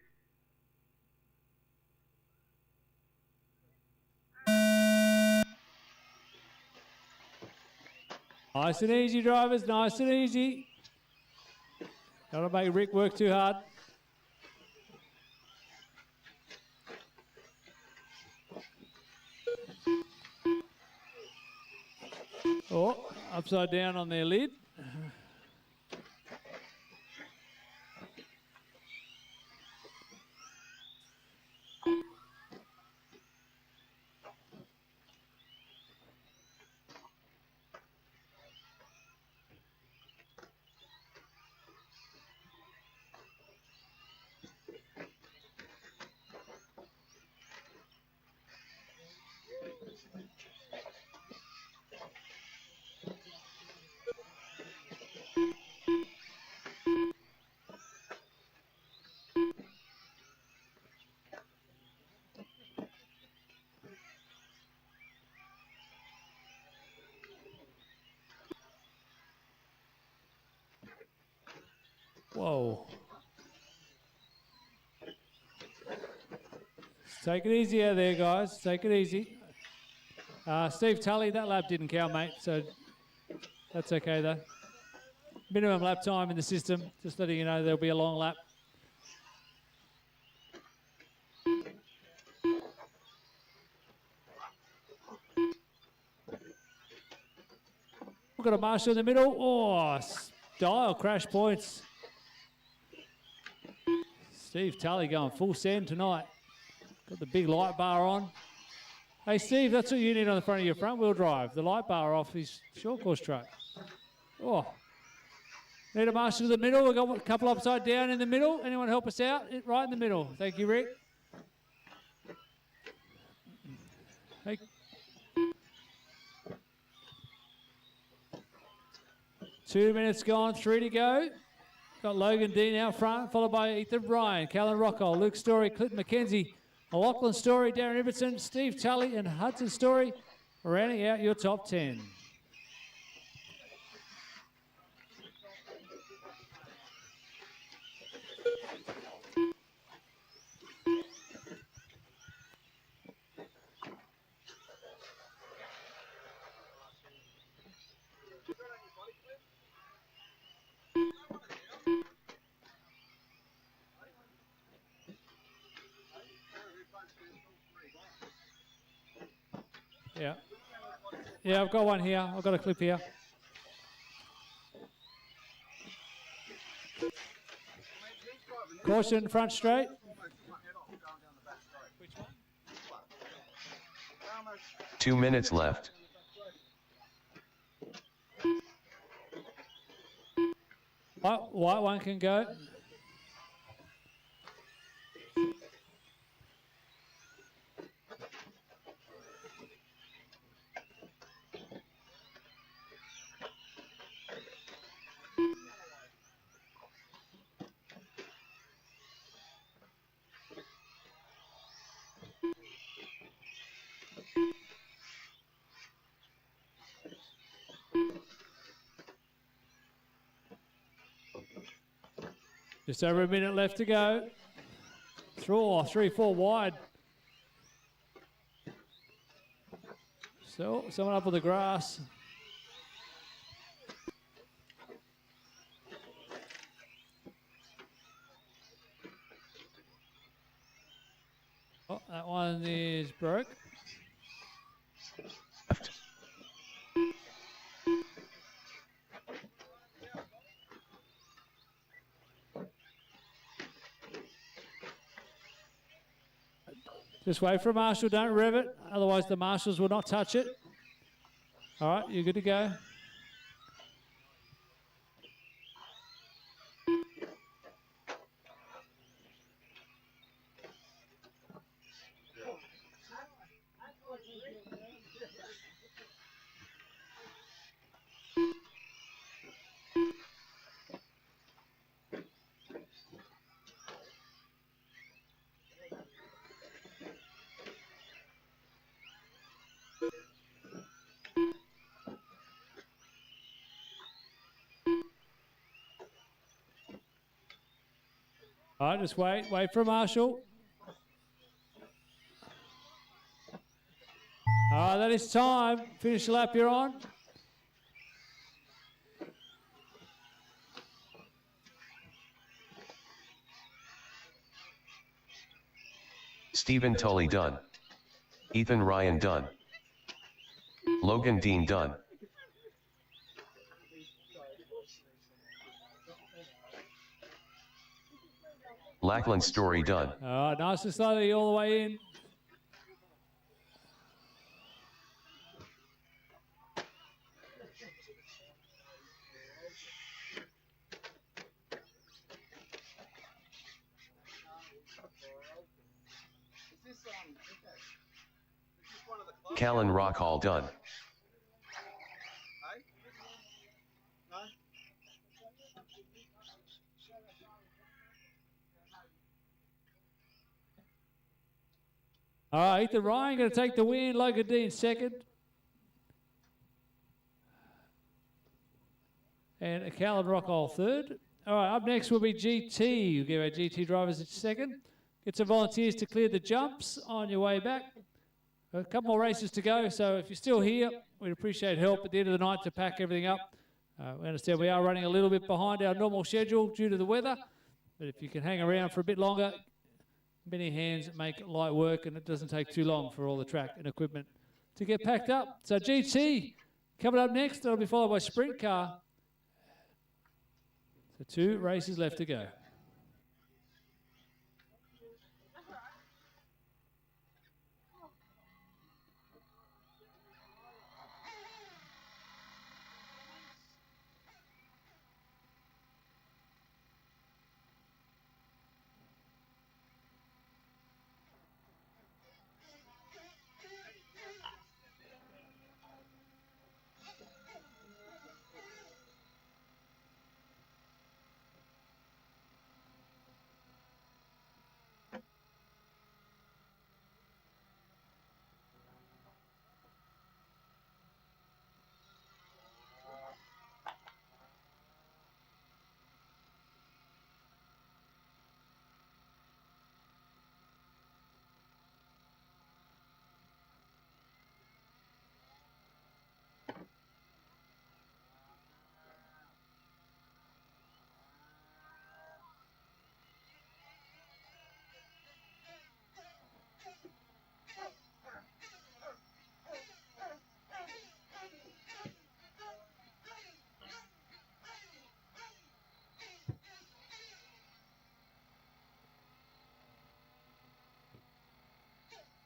Nice and easy, drivers, nice and easy. Don't make Rick work too hard. Oh, upside down on their lid. Whoa. Take it easy out there, guys. Take it easy. Steve Tully, that lap didn't count, mate, so that's okay, though. Minimum lap time in the system. Just letting you know there'll be a long lap. got a Marshall in the middle. Oh, Dial crash points. Steve Tully going full send tonight. Got the big light bar on. Hey, Steve, that's what you need on the front of your front-wheel drive. The light bar off his short course truck. Oh. Need a Marshall in the middle. We've got a couple upside down in the middle. Anyone help us out? Right in the middle. Thank you, Rick. Hey. 2 minutes gone, 3 to go. Got Logan Dean out front, followed by Ethan Bryan, Callan Rockwell, Luke Story, Clinton McKenzie, Lachlan Story, Darren Ibbotson, Steve Tully, and Hudson Story rounding out your top 10. Yeah. Yeah, I've got one here. I've got a clip here. Caution, front straight. Which one? 2 minutes left. White one can go. Just over a minute left to go. 3-4 wide. So, someone up on the grass. Oh, that one is broke. Just wait for a marshal, don't rev it, otherwise the marshals will not touch it. All right, you're good to go. All right, just wait for a marshal. All right, that is time. Finish the lap you're on. Stephen Tully done. Ethan Ryan done. Logan Dean done. Lachlan Story done. All right, nice and slowly all the way in. Callan Rockhall done. All right, Ethan Ryan going to take the win. Logan Dean second. And Callan Rockwell third. All right, up next will be GT. We'll give our GT drivers a second. Get some volunteers to clear the jumps on your way back. A couple more races to go, so if you're still here, we'd appreciate help at the end of the night to pack everything up. We understand we are running a little bit behind our normal schedule due to the weather, but if you can hang around for a bit longer, many hands make light work, and it doesn't take too long for all the track and equipment to get packed up. So GT, Coming up next, it'll be followed by sprint car. So 2 races left to go.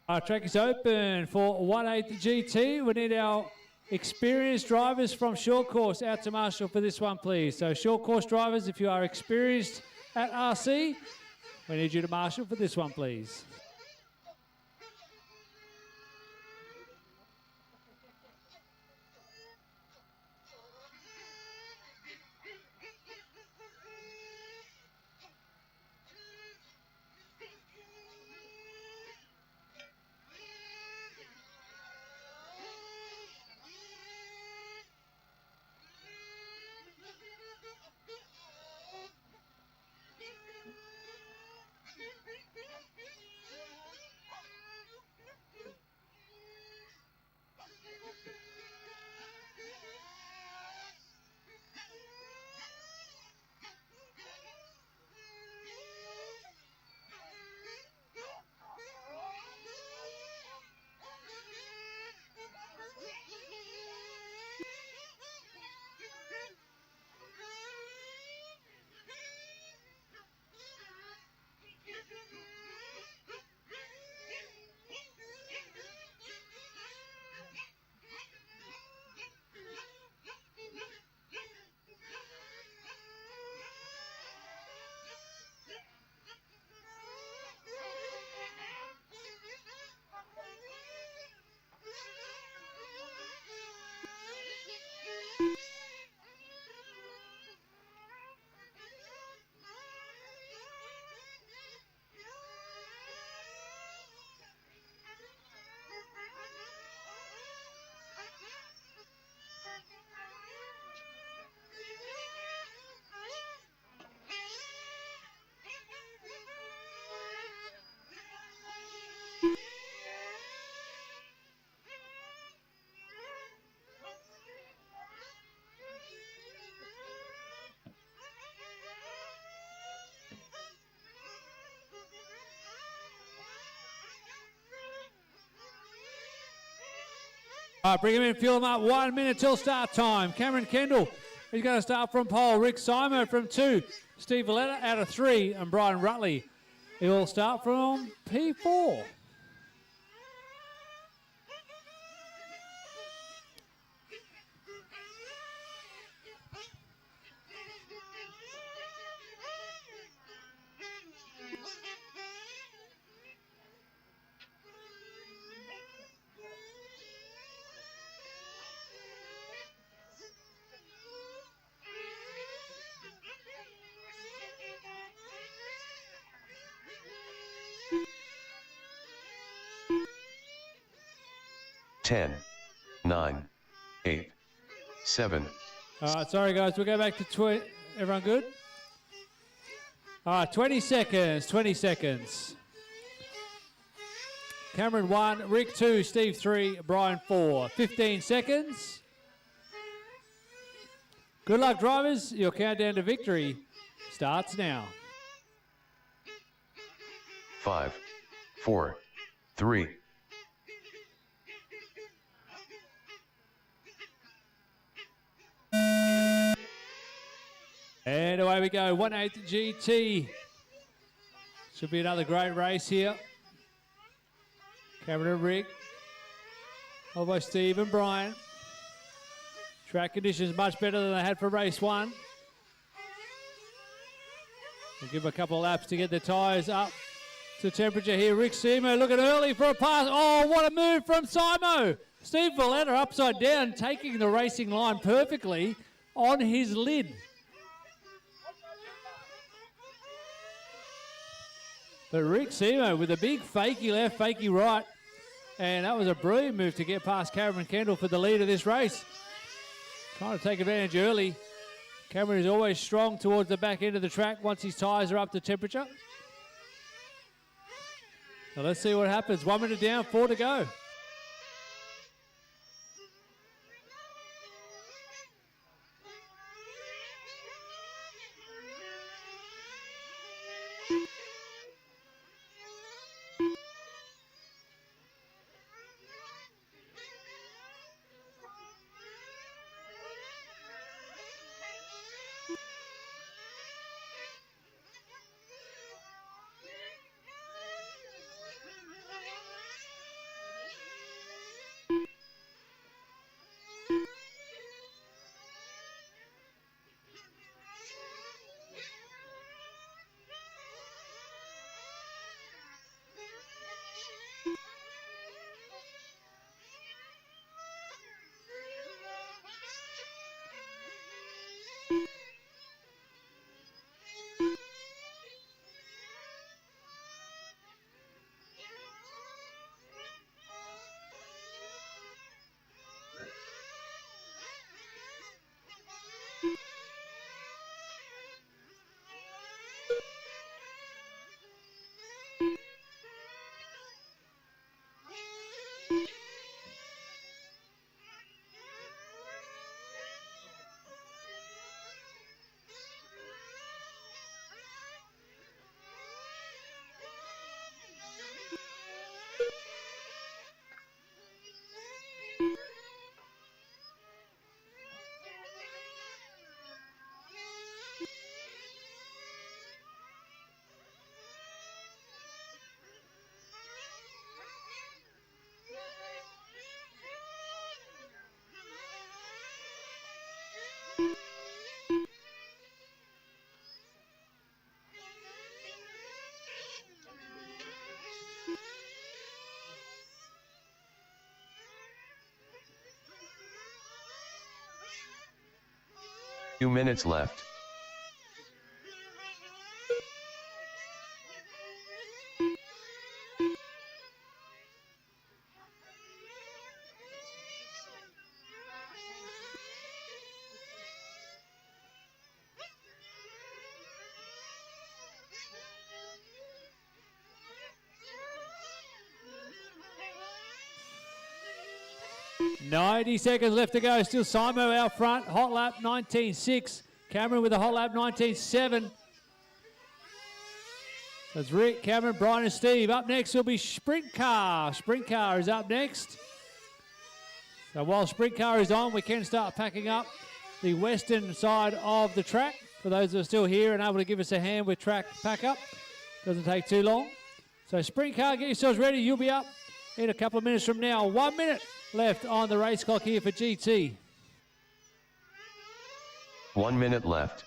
Our track is open for 1/8 GT. We need our experienced drivers from short course out to marshal for this one, please. So short course drivers, if you are experienced at RC, we need you to marshal for this one, please. All right, bring him in, fuel him up. 1 minute till start time. Cameron Kendall, he's going to start from pole. Rick Simo from 2. Steve Valletta out of 3. And Brian Rutley, he will start from P4. Ten, 9, 8, 7. All right, sorry guys, we'll go back to 20. Everyone good? All right, 20 seconds, 20 seconds. Cameron 1, Rick 2, Steve 3, Brian 4. 15 seconds. Good luck, drivers. Your countdown to victory starts now. 5, 4, 3, away we go. 1/8 GT. Should be another great race here. Cameron and Rick. Followed by Steve and Brian. Track conditions much better than they had for race 1. We'll give them a couple of laps to get the tyres up to temperature here. Rick Simo looking early for a pass. Oh, what a move from Simo. Steve Valletta upside down, taking the racing line perfectly on his lid. But Rick Simo with a big fakie left, fakie right. And that was a brilliant move to get past Cameron Kendall for the lead of this race. Trying to take advantage early. Cameron is always strong towards the back end of the track once his tyres are up to temperature. Now let's see what happens. 1 minute down, 4 to go. Two minutes left. .90 seconds left to go. Still Simo out front. Hot lap 19.6. Cameron with a hot lap 19.7. That's Rick, Cameron, Brian and Steve. Up next will be Sprint Car. Sprint Car is up next. So while Sprint Car is on, we can start packing up the western side of the track. For those that are still here and able to give us a hand with track pack up. Doesn't take too long. So Sprint Car, get yourselves ready. You'll be up in a couple of minutes from now. 1 minute left on the race clock here for GT. 1 minute left.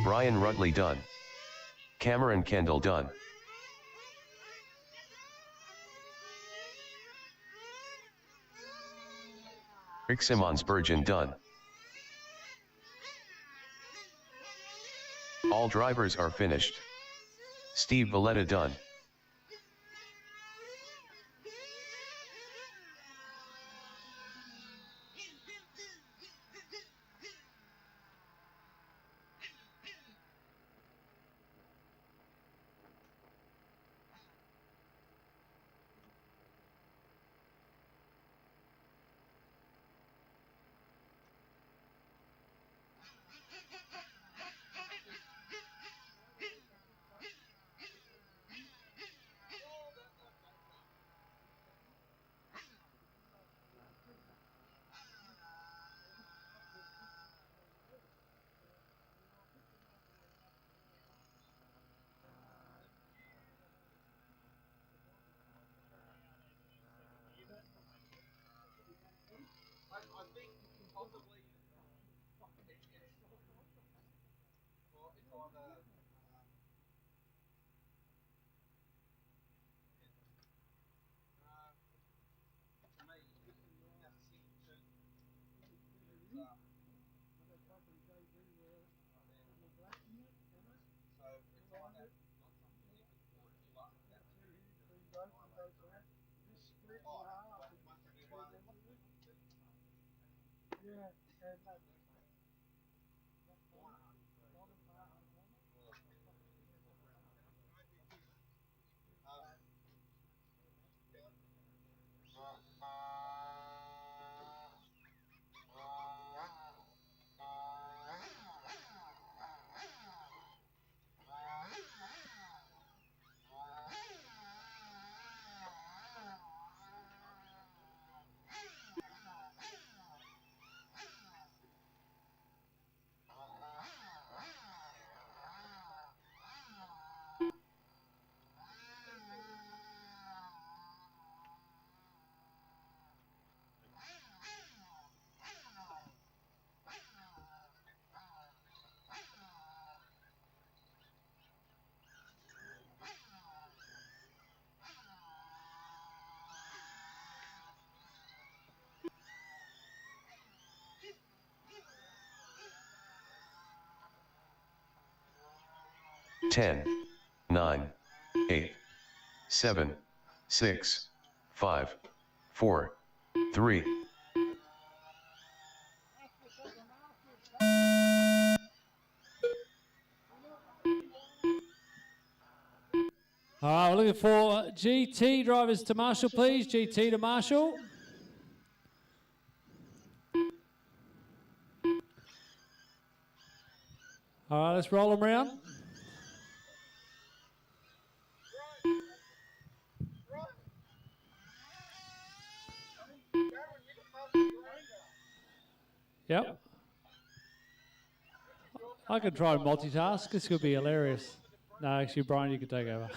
Brian Rudley done. Cameron Kendall done. Rick Simmons-Bergen done. All drivers are finished. Steve Valletta done. I think possibly well, it's either to me, that's 62. So it's either not something you can afford to up that Ten, 9, 8, 7, 6, 5, 4, 3. All right, we're looking for GT drivers to Marshall, please. GT to Marshall. All right, let's roll them round. Yep. I could try and multitask. This could be hilarious. No, actually, Brian, you could take over.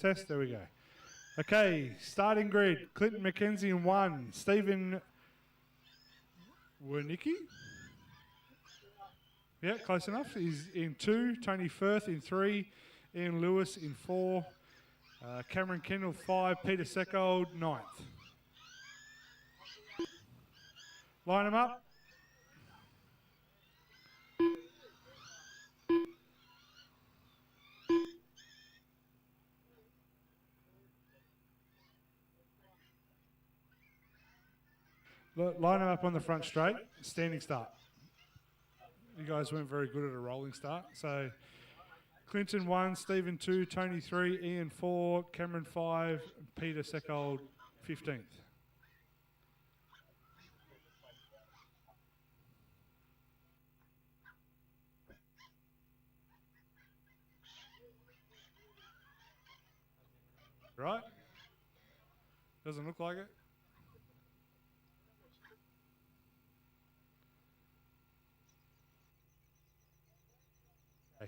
Test, there we go. Okay, starting grid. Clinton McKenzie in 1. Stephen Wernicke. Yeah, close enough. He's in 2. Tony Firth in 3. Ian Lewis in 4. Cameron Kendall 5. Peter Seckold 9th. Line them up. Line them up on the front straight, standing start. You guys weren't very good at a rolling start. So Clinton 1, Stephen 2, Tony 3, Ian 4, Cameron 5, Peter Seckold 15th. Right? Doesn't look like it. Hey.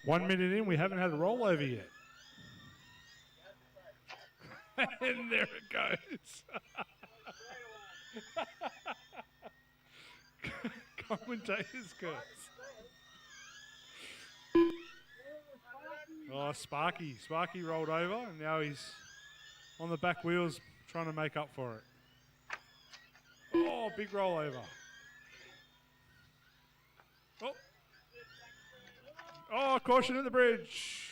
One minute in, we haven't had a rollover yet. And there it goes. Commentator's curse. Oh, Sparky. Sparky rolled over, and now he's on the back wheels trying to make up for it. Oh, big rollover. Oh. Oh, caution at the bridge.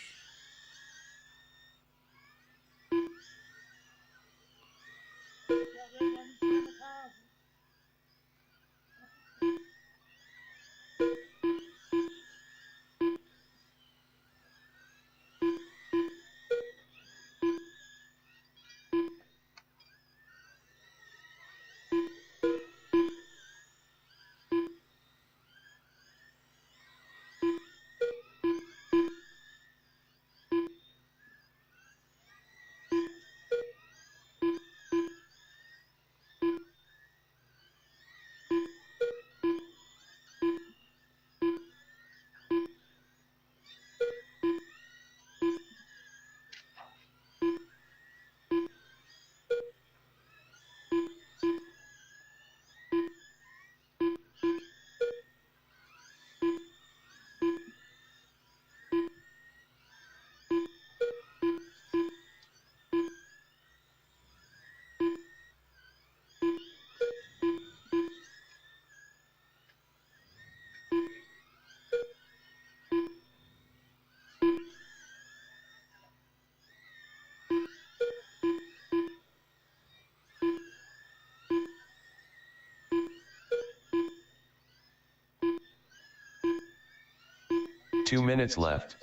Two minutes left.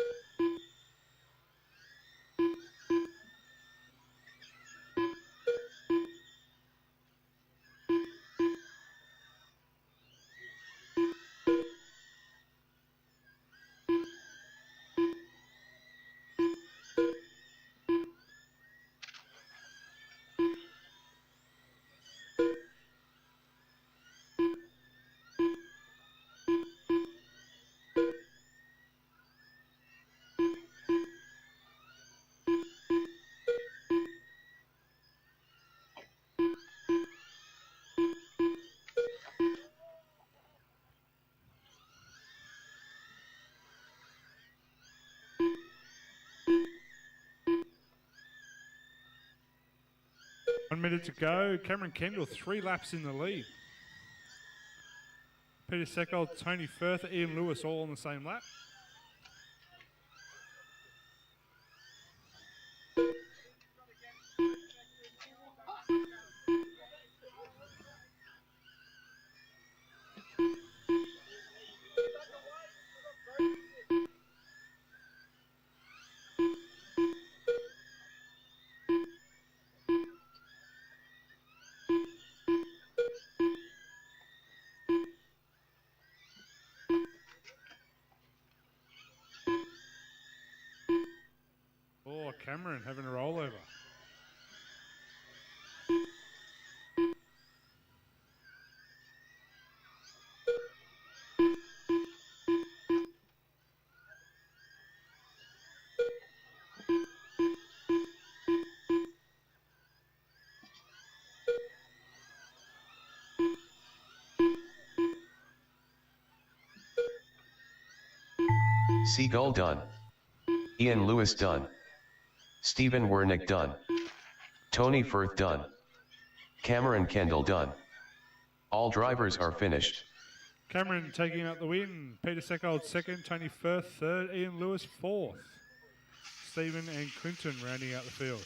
One minute to go. Cameron Kendall, 3 laps in the lead. Peter Seckold, Tony Firth, Ian Lewis all on the same lap. Oh, Cameron having a rollover. Seagull done. Ian Lewis done. Stephen Wernick done. Tony Firth done. Cameron Kendall done. All drivers are finished. Cameron taking out the win. Peter Seckold second, Tony Firth third, Ian Lewis fourth. Stephen and Clinton rounding out the field.